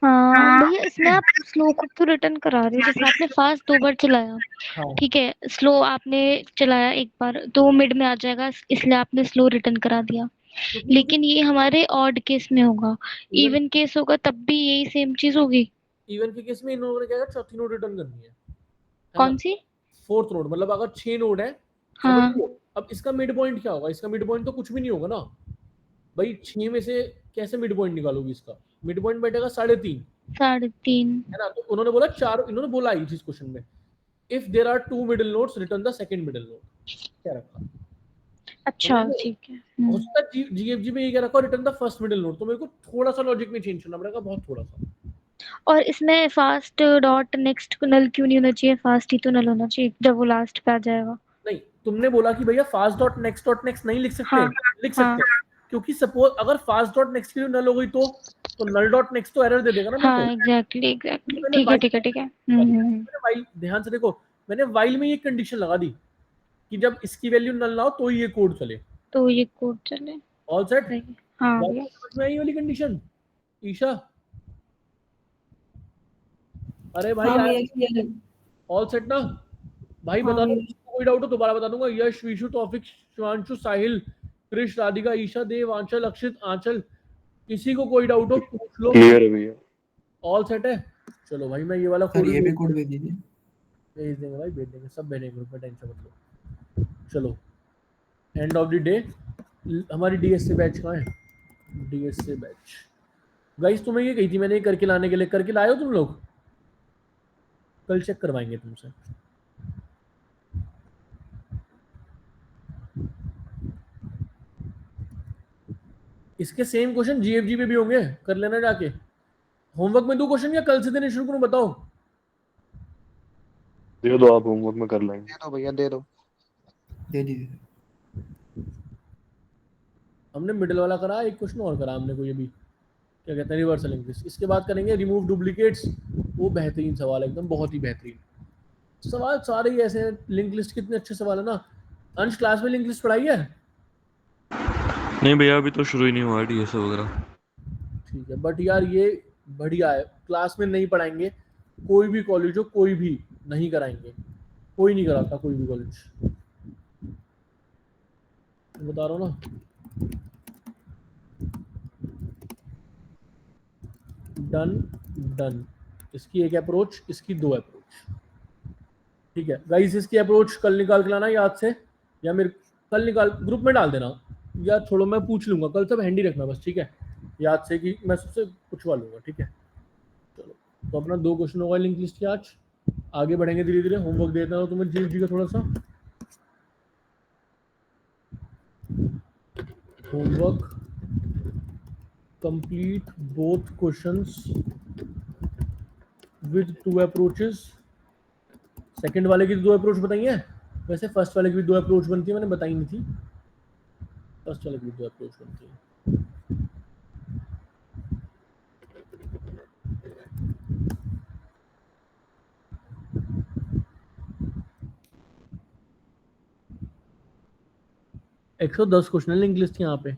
हाँ भैया, इसमें आप स्लो को तो रिटर्न करा रहे हो। जैसे आपने फास्ट 2 बार चलाया, हाँ। ठीक है, स्लो आपने चलाया 1 बार तो वो मिड में आ जाएगा, इसलिए आपने स्लो रिटर्न करा दिया। लेकिन ये हमारे ऑड केस में होगा, इवन केस होगा तब भी यही सेम चीज होगी। इवन के केस में इन लोगों ने क्या कहा, चौथी नोड रिटर्न करनी है कौन सी? Fourth node. मतलब अगर 6 नोड है, हाँ। अब इसका मिड पॉइंट क्या होगा? इसका मिड पॉइंट तो कुछ भी नहीं होगा ना भाई। 6 में से कैसे मिड पॉइंट निकालोगी? इसका मिड पॉइंट बैठेगा 3.5, 3.5 है ना? तो उन्होंने बोला 4, इन्होंने बोला ही जिस क्वेश्चन में, if there are 2 middle nodes return the second middle node, क्या रखा? अच्छा ठीक है। हो सकता है जीएफजी में ये क्या रखा, return the first middle node. तो मेरे को थोड़ा सा लॉजिक में चेंज करना पड़ेगा, बहुत थोड़ा सा। और इसमें फास्ट डॉट नेक्स्ट नल क्यों नहीं होना चाहिए? फास्ट ही तो नल होना चाहिए जब वो लास्ट पे आ जाएगा। नहीं, तुमने बोला कि भैया फास्ट डॉट नेक्स्ट नहीं लिख सकते। हाँ। लिख सकते हैं, क्योंकि सपोज अगर फास्ट डॉट नेक्स्ट की नल हो गई तो नल डॉट नेक्स्ट तो एरर दे देगा ना मेरे हाँ को। एग्जैक्टली एग्जैक्टली, मैंने ठीक है while- ठीक है ठीक है। मैंने while ध्यान से देखो, मैंने वाइल में ये कंडीशन लगा दी कि जब इसकी वैल्यू नल ना हो तो ही ये कोड चले। तो ये कोड चले। All set. हाँ भैया। समझ में आई वाली कंडीशन ईशा? अरे भाई हाँ भैया क्लियर है। ऑल सेट ना भाई? हाँ बता दो, भैया। कोई डाउट हो दोबारा बता दूंगा। यश, विशु, तौफिक, शिवांशु, साहिल, कृष, राधिका, ईशा, देव, आंचल, अक्षित, आंचल, किसी को कोई डाउट हो पूछ लो। क्लियर है भैया। ऑल सेट है। चलो भाई मैं ये वाला सर कोड ये भी कोड भेज दीजिए। भेज देंगे भाई, भेज देंगे, सब भेजेंगे ग्रुप में, टेंशन मत लो। चलो एंड ऑफ द डे हमारी डीएससी बैच कहाँ है? डीएससी बैच गाइस तुम्हें ये कही थी मैंने करके लाने के लिए, करके लाए हो तुम लोग? कल चेक करवाएंगे तुमसे। इसके सेम क्वेश्चन जीएफजी पे भी होंगे, कर लेना जाके। होमवर्क में 2 क्वेश्चन या कल से देने शुरू करूं बताओ? दे दो, आप होमवर्क में कर लेंगे। दे दो भैया, दे दो। दे दीजिए। हमने मिडिल वाला करा, एक क्वेश्चन और करा हमने कोई, अभी क्या कहते हैं, रिवर्सल इंग्लिश। इसके बाद करेंगे रिमूव डुप्लीकेट्स, वो बेहतरीन सवाल है एकदम, बहुत ही बेहतरीन सवाल। सारे ही ऐसे हैं। लिंक लिस्ट कितने अच्छे सवाल है ना। अंश क्लास में लिंक लिस्ट पढ़ाई है? नहीं भैया अभी तो शुरू ही नहीं हुआ डीएसए वगैरह। ठीक है, बट यार ये बढ़िया है, क्लास में नहीं pढ़ाएंगे। कोई भी कॉलेज हो, कोई भी नहीं कराएंगे, कोई नहीं कराता, कोई भी कॉलेज, बता रहा हूँ ना। Done done. इसकी एक अप्रोच, इसकी 2 अप्रोच। ठीक है गाइस, इसकी अप्रोच कल निकाल के लाना याद से, या मेरे कल निकाल ग्रुप में डाल देना, या छोड़ो मैं पूछ लूंगा कल, सब हैंडी रखना बस, ठीक है? याद से कि मैं सबसे पूछवा लूंगा, ठीक है? चलो तो अपना 2 क्वेश्चन होगा लिंक लिस्ट के आज। आगे बढ़ेंगे धीरे धीरे। होमवर्क देता हूँ तुम्हें जीएफजी का थोड़ा सा homework. Complete both questions with 2 approaches. Second वाले की 2 अप्रोच बताई है, वैसे फर्स्ट वाले की भी 2 अप्रोच बनती है, मैंने बताई नहीं थी। फर्स्ट वाले की भी 2 अप्रोच बनती है। एक 110 क्वेश्चन है लिंक लिस्ट यहाँ पे।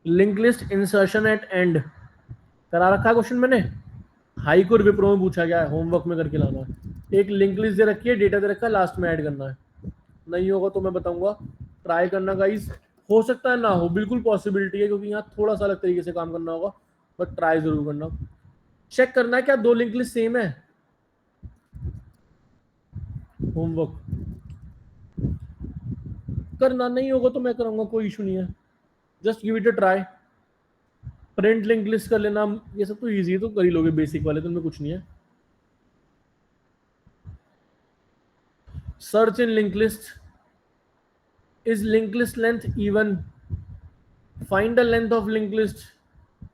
Link list insertion at end करा रखा है क्वेश्चन मैंने। हाइक और विप्रो में पूछा गया है, होमवर्क में करके लाना है। एक लिंक लिस्ट दे रखी है, डेटा दे रखा है, लास्ट में ऐड करना है। नहीं होगा तो मैं बताऊंगा, ट्राई करना गाइस। हो सकता है ना हो, बिल्कुल पॉसिबिलिटी है, क्योंकि यहाँ थोड़ा सा अलग तरीके से काम करना होगा, बट ट्राई जरूर करना। चेक करना है क्या 2 लिंक लिस्ट सेम है। होमवर्क करना नहीं होगा तो मैं कराऊंगा, कोई इशू नहीं है। Just give it a try. Print link list कर लेना, ये सब तो इजी है, तो कर ही लोगे, बेसिक वाले तो इनमें कुछ नहीं है। Search in link list, is link list length even, find the length of link list,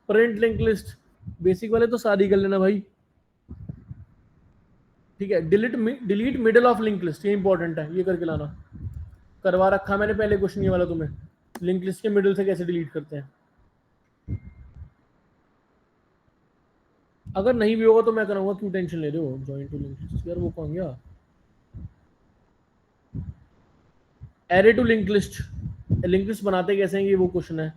print link list, basic वाले तो सारी कर लेना भाई, ठीक है? Delete middle of link list, ये इंपॉर्टेंट है, ये करके लाना। करवा रखा मैंने पहले क्वेश्चन ये वाला तुम्हें, लिंक लिस्ट के मिडल से कैसे डिलीट करते हैं। अगर नहीं भी होगा तो मैं कराऊंगा, क्यों टेंशन ले रहे हो? ज्वाइन टू लिंक लिस्ट, यार वो कौन गया? Array to link list, link list बनाते कैसे हैं, ये वो क्वेश्चन है।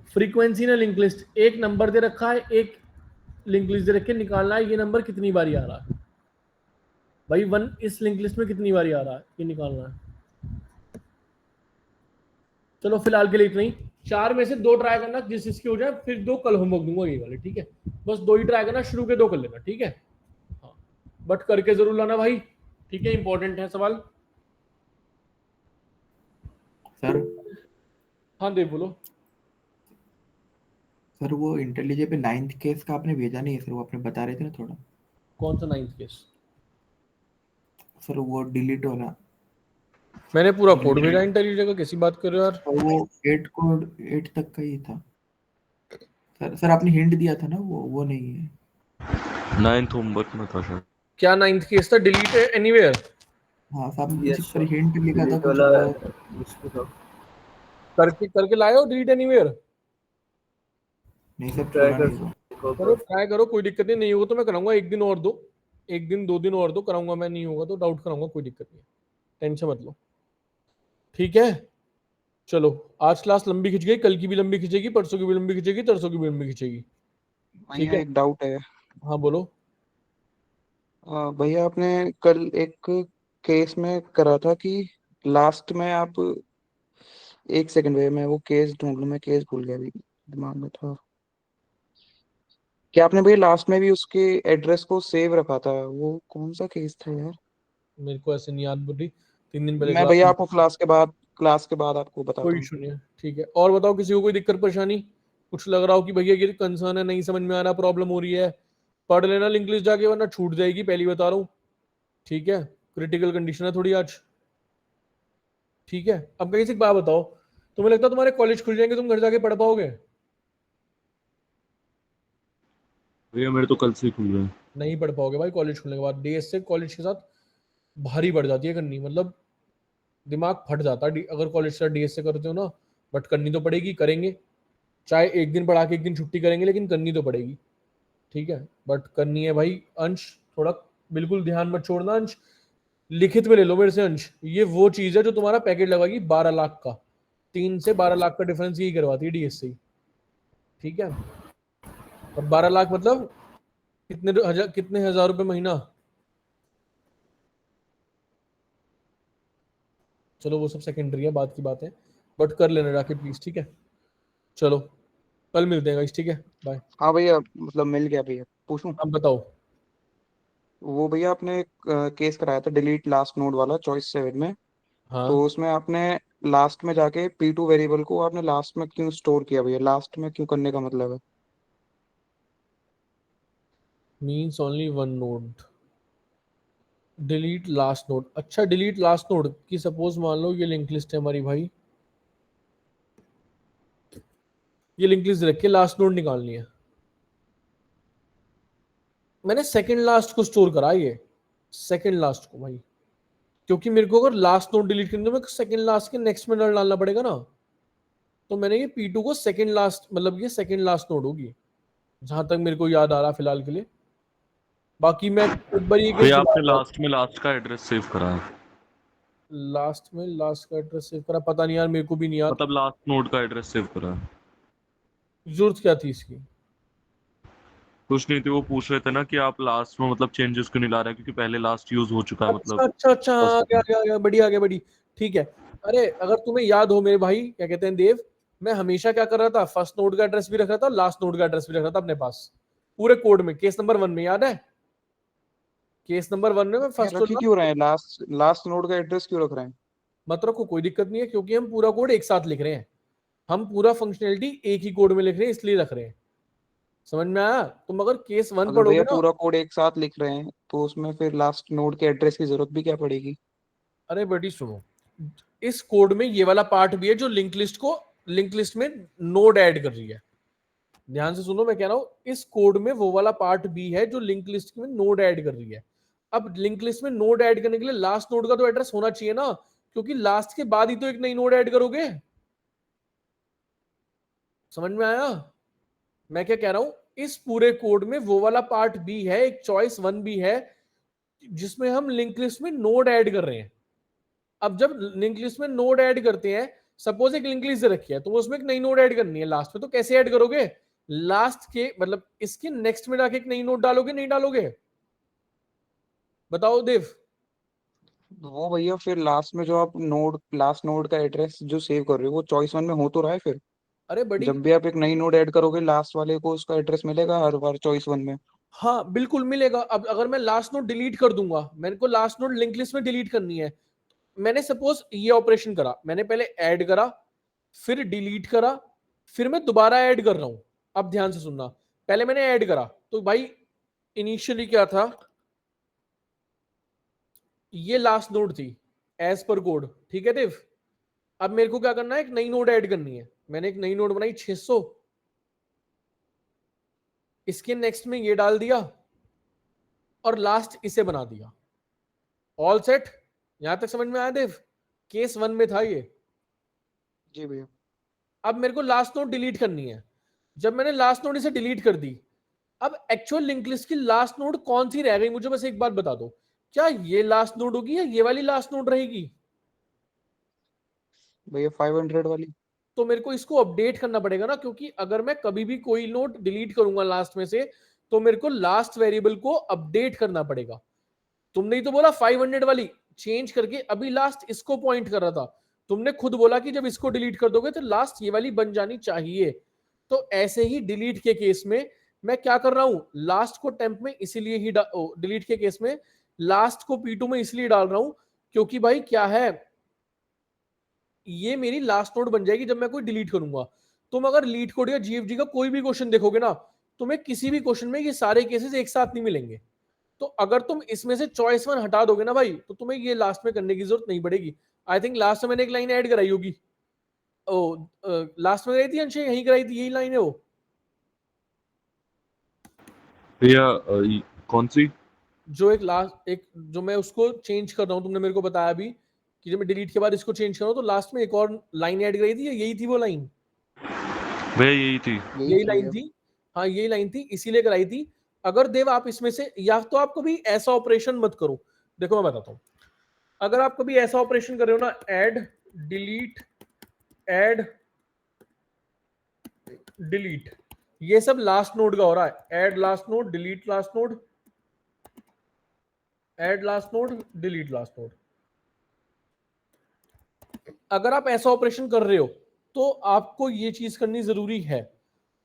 फ्रीक्वेंसी ना लिंक लिस्ट, एक नंबर दे रखा है, एक लिंक लिस्ट दे रखे, निकालना है ये नंबर कितनी बारी आ रहा है भाई। 1 इस लिंक लिस्ट में कितनी बारी आ रहा है, ये निकालना है। चलो फिलहाल के लिए इतना ही। 4 में से 2 ट्राई करना, जिस जिसकी हो जाए, फिर 2 कल होमवर्क दूंगा ये वाले, ठीक है? बस 2 ही ट्राई करना, शुरू के 2 कर लेना, ठीक है? हाँ बट करके जरूर लाना भाई, ठीक है? इंपॉर्टेंट है सवाल। सर हाँ देव बोलो। सर वो इंटेलिजे पे 9th केस का आपने भेजा नहीं है सर, वो आपने बता रहे थे ना थोड़ा। कौन सा 9th केस? सर वो डिलीट वाला। मैंने पूरा कोड भेजा इंटेलिजे का, कैसी बात कर रहे हो यार? वो 8 तक का ही था। सर आपने हिंट दिया था ना, वो नहीं है। 9th होमवर्क में था शायद। क्या 9th केस था? Delete anywhere. हाँ सर, आपने यस किसी पर हिंट लिखा था डिलीट कुछ वाला वो। उसको था। करके लाए हो डिलीट एनीवेयर? नहीं सर, ट्राई किया कर नहीं वो। सकते करो, ट्राई करो, कोई दिक्कत नहीं होगा तो मैं कराऊंगा। एक दिन और दो, एक दिन 2 दिन और दो, कराऊंगा मैं। नहीं होगा तो डाउट कराऊंगा, कोई दिक्कत नहीं, टेंशन मत लो। ठीक है, चलो। आज क्लास लंबी खिंच गई, कल की भी लंबी खिंचेगी, परसों की भी लंबी खिंचेगी, तरसों की भी लंबी खिंचेगी। ठीक भैया है, एक डाउट है। हाँ बोलो। भैया आपने कल एक केस में करा था कि लास्ट में आप, एक सेकंड भैया मैं वो केस ढूंढ लूं, मैं केस भूल गया अभी, दिमाग में था। क्या आपने भैया लास्ट में भी उसके एड्रेस को सेव रखा था? वो कौन सा केस था यार? मेरे को ऐसे नहीं याद बुद्धि, 3 दिन पहले मैं क्लास भैया में। आपको क्लास के बाद आपको बताता कोई हूँ। इशू नहीं है, ठीक है। और बताओ, किसी को कोई दिक्कत परेशानी? कुछ लग रहा हो कि भैया ये कंसर्न है, नहीं समझ में आ रहा, प्रॉब्लम हो रही है, पढ़ लेना लिंक लिस्ट जाके, वरना छूट जाएगी, पहली बता रहा हूँ। ठीक है, क्रिटिकल कंडीशन है थोड़ी आज। ठीक है, अब कहीं से एक बात बताओ, तुम्हें लगता है तुम्हारे कॉलेज खुल जाएंगे, तुम घर जाके पढ़ पाओगे? भैया मेरे तो कल से ही खुल रहे हैं। नहीं पढ़ पाओगे भाई, कॉलेज खुलने के बाद। डीएस से कॉलेज के साथ भारी बढ़ जाती है करनी, मतलब दिमाग फट जाता है अगर कॉलेज से डीएस से करते हो ना। बट करनी तो पड़ेगी, करेंगे। चाहे एक दिन पढ़ा के एक दिन छुट्टी करेंगे, लेकिन करनी तो पड़ेगी। ठीक है, बट करनी है भाई। अंश, थोड़ा बिल्कुल ध्यान मत छोड़ना अंश। लिखित में ले लो मेरे से अंश, ये वो चीज है जो तुम्हारा पैकेट लगाएगी 12 लाख का। 3 से 12 लाख का डिफरेंस यही करवाती है डीएस से। ठीक है, और 12 लाख मतलब कितने हजार रुपए महीना? चलो वो सब सेकेंडरी है, बात की बात है। बट कर लेना जाके प्लीज, ठीक है। चलो, कल मिलते हैं गाइस, ठीक है, बाय। हाँ भैया, मतलब मिल गया भैया, पूछूं? अब बताओ। वो भैया आपने केस कराया था डिलीट लास्ट नोड वाला चॉइस 7 में, तो हाँ, उसमें आपने लास्ट में जाके P2 वेरिएबल को आपने लास्ट में क्यों स्टोर किया भैया? लास्ट में क्यों करने का मतलब है? Means only one node. Delete last node, अच्छा डिलीट लास्ट नोड की सपोज मान लो ये लिंक लिस्ट है हमारी भाई, ये लिंक लिस्ट रख के लास्ट नोड निकालनी है। मैंने सेकंड लास्ट को स्टोर करा, ये सेकंड लास्ट को भाई, क्योंकि मेरे को अगर लास्ट नोड डिलीट करने तो मैं सेकंड लास्ट के नेक्स्ट में डालना पड़ेगा ना। तो मैंने ये P2 को सेकंड लास्ट, मतलब ये सेकंड लास्ट नोड होगी, जहां तक मेरे को याद आ रहा फिलहाल के लिए। बाकी मैं एक बार ये केस भैया आपने दोबारा, लास्ट में लास्ट का एड्रेस सेव करा है, लास्ट में लास्ट का एड्रेस सेव करा, पता नहीं यार, मेरे को भी नहीं याद। मतलब लास्ट नोड का एड्रेस सेव करा है। जरूरत क्या थी इसकी? कुछ नहीं थी, वो पूछ रहे थे ना कि आप लास्ट में मतलब चेंजेस क्यों नहीं ला रहे हैं, क्योंकि पहले लास्ट यूज हो चुका है अच्छा मतलब। अच्छा अच्छा, हाँ, आ फर्स्ट गया में। आ गया आ गया, बढ़िया आ गया, बढ़ी। ठीक है। अरे अगर तुम्हें याद हो मेरे भाई, क्या कहते हैं देव, मैं हमेशा क्या कर रहा था, फर्स्ट नोड का एड्रेस भी रख रहा था, लास्ट नोड का एड्रेस भी रख रहा था अपने पास, पूरे कोड में। केस नंबर 1 में याद है, केस नंबर 1 में मैं ये फर्स्ट और रख ही क्यों लास्ट। रहे हैं? लास्ट नोड का एड्रेस क्यों रख रहे हैं? मत रखो, कोई दिक्कत नहीं है, क्योंकि हम पूरा कोड एक साथ लिख रहे हैं। हम पूरा फंक्शनैलिटी एक ही कोड में लिख रहे हैं, इसलिए रख रहे हैं। समझ में आया? तुम अगर केस 1 अगर पढ़ोगे भैया ना, पूरा कोड एक साथ लिख रहे हैं तो उसमें फिर लास्ट नोड के एड्रेस की जरूरत भी क्या पड़ेगी? अरे बेटी सुनो, इस कोड में ये वाला पार्ट भी है जो लिंक लिस्ट में नोड ऐड कर रही है। ध्यान से सुनो, मैं कह रहा हूं इस कोड में वो वाला पार्ट भी है जो लिंक लिस्ट में नोड ऐड कर रही है। अब लिंक लिस्ट में नोड ऐड करने के लिए लास्ट नोड का तो एड्रेस होना चाहिए ना, क्योंकि लास्ट के बाद ही तो एक नई नोड ऐड करोगे। समझ में आया मैं क्या कह रहा हूं? इस पूरे कोड में वो वाला पार्ट भी है, एक चॉइस 1 भी है, जिसमें हम लिंक लिस्ट में नोड ऐड कर रहे हैं। अब जब लिंक लिस्ट में नोड ऐड करते हैं, सपोज एक लिंक लिस्ट रखी है, तो उसमें एक नई नोड ऐड करनी है लास्ट में, तो कैसे ऐड करोगे? लास्ट के मतलब इसके नेक्स्ट में जाके एक नई नोड डालोगे, नहीं डालोगे? बताओ देव। वो भैया फिर लास्ट में जो आप लास्ट नोड का एड्रेस जो सेव कर रहे हो वो चॉइस 1 में हो तो रहा है फिर? अरे बड़ी, जब भी आप एक नई नोड ऐड करोगे लास्ट वाले को उसका एड्रेस मिलेगा हर बार चॉइस 1 में? हाँ बिल्कुल मिलेगा। अब अगर मैं लास्ट नोड डिलीट कर दूंगा, मेरे को लास्ट नोड लिंक लिस्ट में डिलीट करनी है, मैंने सपोज ये ऑपरेशन करा, मैंने पहले ऐड करा, फिर डिलीट करा, फिर मैं दोबारा ऐड कर रहा हूं। अब ध्यान से सुनना, पहले मैंने ऐड करा तो भाई इनिशियली क्या था, ये लास्ट नोड थी एज पर कोड, ठीक है देव। अब मेरे को क्या करना है, एक नई नोड ऐड करनी है। मैंने एक नई नोड बनाई 600, इसके नेक्स्ट में ये डाल दिया और लास्ट इसे बना दिया। ऑल सेट, यहां तक समझ में आया देव? केस 1 में था ये। जी भैया। अब मेरे को लास्ट नोड डिलीट करनी है। जब मैंने लास्ट नोड इसे डिलीट कर दी, अब एक्चुअल लिंक लिस्ट की लास्ट नोड कौन सी रह गई? मुझे बस एक बात बता दो, क्या ये लास्ट नोड होगी या ये वाली लास्ट नोड रहेगी? भैया 500 वाली। तो मेरे को इसको अपडेट करना पड़ेगा ना, क्योंकि अगर मैं कभी भी कोई नोड डिलीट करूंगा लास्ट में से, तो मेरे को लास्ट वेरिएबल को अपडेट करना पड़ेगा। तुमने ही तो बोला 500 वाली चेंज करके, अभी लास्ट इसको पॉइंट कर रहा था। तुमने खुद बोला कि जब इसको डिलीट कर दोगे तो लास्ट ये वाली बन जानी चाहिए। तो ऐसे ही डिलीट के केस में मैं क्या कर रहा हूं, लास्ट को टेम्प में इसीलिए ही डिलीट के केस में लास्ट को P2 में इसलिए डाल रहा हूं क्योंकि भाई क्या है, ये मेरी लास्ट नोड बन जाएगी जब मैं कोई डिलीट करूंगा। तुम अगर लीड कोड या GFG का कोई भी क्वेश्चन देखोगे ना, तुम्हें किसी भी क्वेश्चन में ये सारे केसेस एक साथ नहीं मिलेंगे। तो अगर तुम इसमें से चॉइस 1 हटा दोगे ना भाई, तो तुम्हें ये लास्ट में करने की जरूरत नहीं पड़ेगी। आई थिंक लास्ट में मैंने एक लाइन ऐड कराई होगी। ओ लास्ट में कराई थी अंशे, यहीं कराई थी, यही लाइन है वो भैया कौन सी? जो एक जो मैं उसको चेंज कर रहा हूँ, तुमने मेरे को बताया अभी कि जब मैं डिलीट के बाद इसको चेंज कर रहा हूँ, तो लास्ट में एक और लाइन ऐड कराई थी, यही थी वो लाइन? भैया यही थी। यही लाइन थी, हाँ यही लाइन थी, इसीलिए कराई थी। अगर देव आप इसमें से, या तो आप कभी ऐसा ऑपरेशन मत करो। देखो मैं बताता हूँ, अगर आप कभी ऐसा ऑपरेशन कर रहे हो ना, ऐड डिलीट, ये सब लास्ट नोड का हो रहा है। Add last node, delete last node, add last node, delete last node. अगर आप ऐसा ऑपरेशन कर रहे हो तो आपको ये चीज करनी जरूरी है।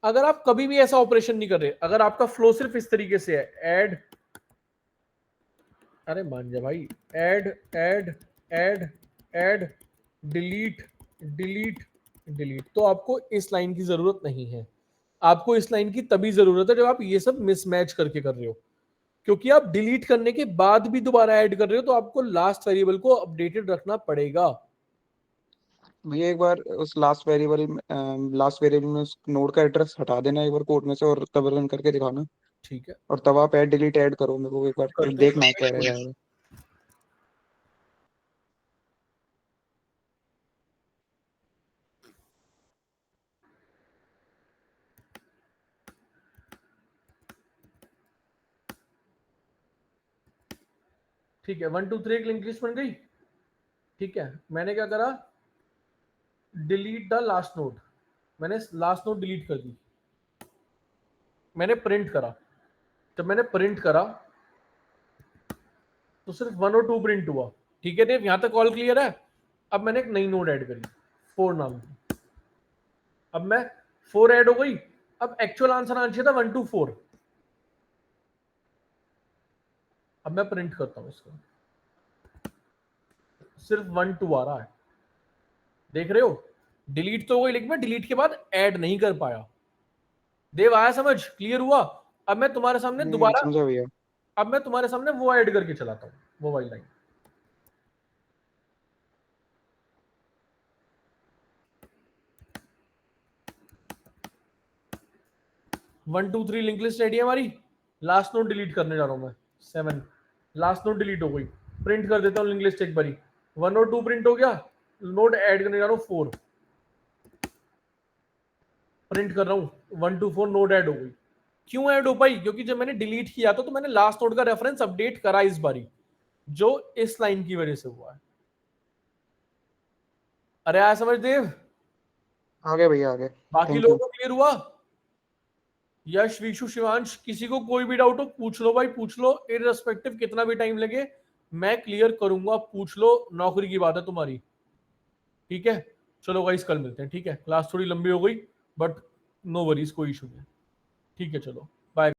अगर आप कभी भी ऐसा ऑपरेशन नहीं कर रहे, अगर आपका फ्लो सिर्फ इस तरीके से है, ऐड, अरे मान जा भाई, ऐड डिलीट डिलीट डिलीट, तो आपको इस लाइन की जरूरत नहीं है। आपको इस लाइन की तभी जरूरत है जब आप ये सब मिसमैच करके कर रहे हो, क्योंकि आप डिलीट करने के बाद भी दोबारा ऐड कर रहे हो, तो आपको लास्ट वेरिएबल को अपडेटेड रखना पड़ेगा। भैया एक बार उस लास्ट वेरिएबल में उस नोड का एड्रेस हटा देना एक बार कोड में से, और तब रन करके दिखाना, ठीक है, और तब आप ऐड डिलीट ऐड करो, मेरे को एक बार करते देखना क्या रह जाएगा। ठीक है। 1 2 3 एक लिंक लिस्ट बन गई। ठीक है, मैंने क्या करा, डिलीट द लास्ट नोड, मैंने लास्ट नोड डिलीट कर दी, मैंने प्रिंट करा। जब मैंने प्रिंट करा तो सिर्फ 1 और 2 प्रिंट हुआ। ठीक है देव, यहां तक कॉल क्लियर है? अब मैंने एक नई नोड ऐड करी 4 नाम की, अब मैं 4 ऐड हो गई। अब एक्चुअल आंसर आना चाहिए था 1 2 4। अब मैं प्रिंट करता हूं इसको, सिर्फ 1 2 आ रहा है, देख रहे हो? डिलीट तो हो गई, लेकिन मैं डिलीट के बाद ऐड नहीं कर पाया। देव आया समझ? क्लियर हुआ? अब मैं तुम्हारे सामने दोबारा, समझा भैया। अब मैं तुम्हारे सामने वो ऐड करके चलाता हूं, वो वाली line. One two three link list ready है हमारी। लास्ट नोड डिलीट करने जा रहा हूं मैं, 7। लास्ट नोड डिलीट हो गई, प्रिंट कर देता हूं लिंक लिस्ट एक बारी। 1 और 2 प्रिंट हो गया, नोड ऐड करने जा रहा हूं 4, प्रिंट कर रहा हूं 1 2 4, नोड ऐड हो गई। क्यों ऐड हो पाई? क्योंकि जब मैंने डिलीट किया तो मैंने लास्ट नोड का रेफरेंस अपडेट करा इस बारी, जो इस लाइन की वजह से हुआ है। अरे आया समझ देव? आगे भैया आगे। बाकी थैंक लोगों यू। को क्लियर हुआ? यश, विशु, शिवांश, किसी को कोई भी डाउट हो पूछ लो भाई, पूछ लो, इररिस्पेक्टिव कितना भी टाइम लगे मैं क्लियर करूंगा। पूछ लो, नौकरी की बात है तुम्हारी। ठीक है, चलो गाइस कल मिलते हैं। ठीक है, क्लास थोड़ी लंबी हो गई बट नो वरीज, कोई इशू नहीं। ठीक है, चलो बाय।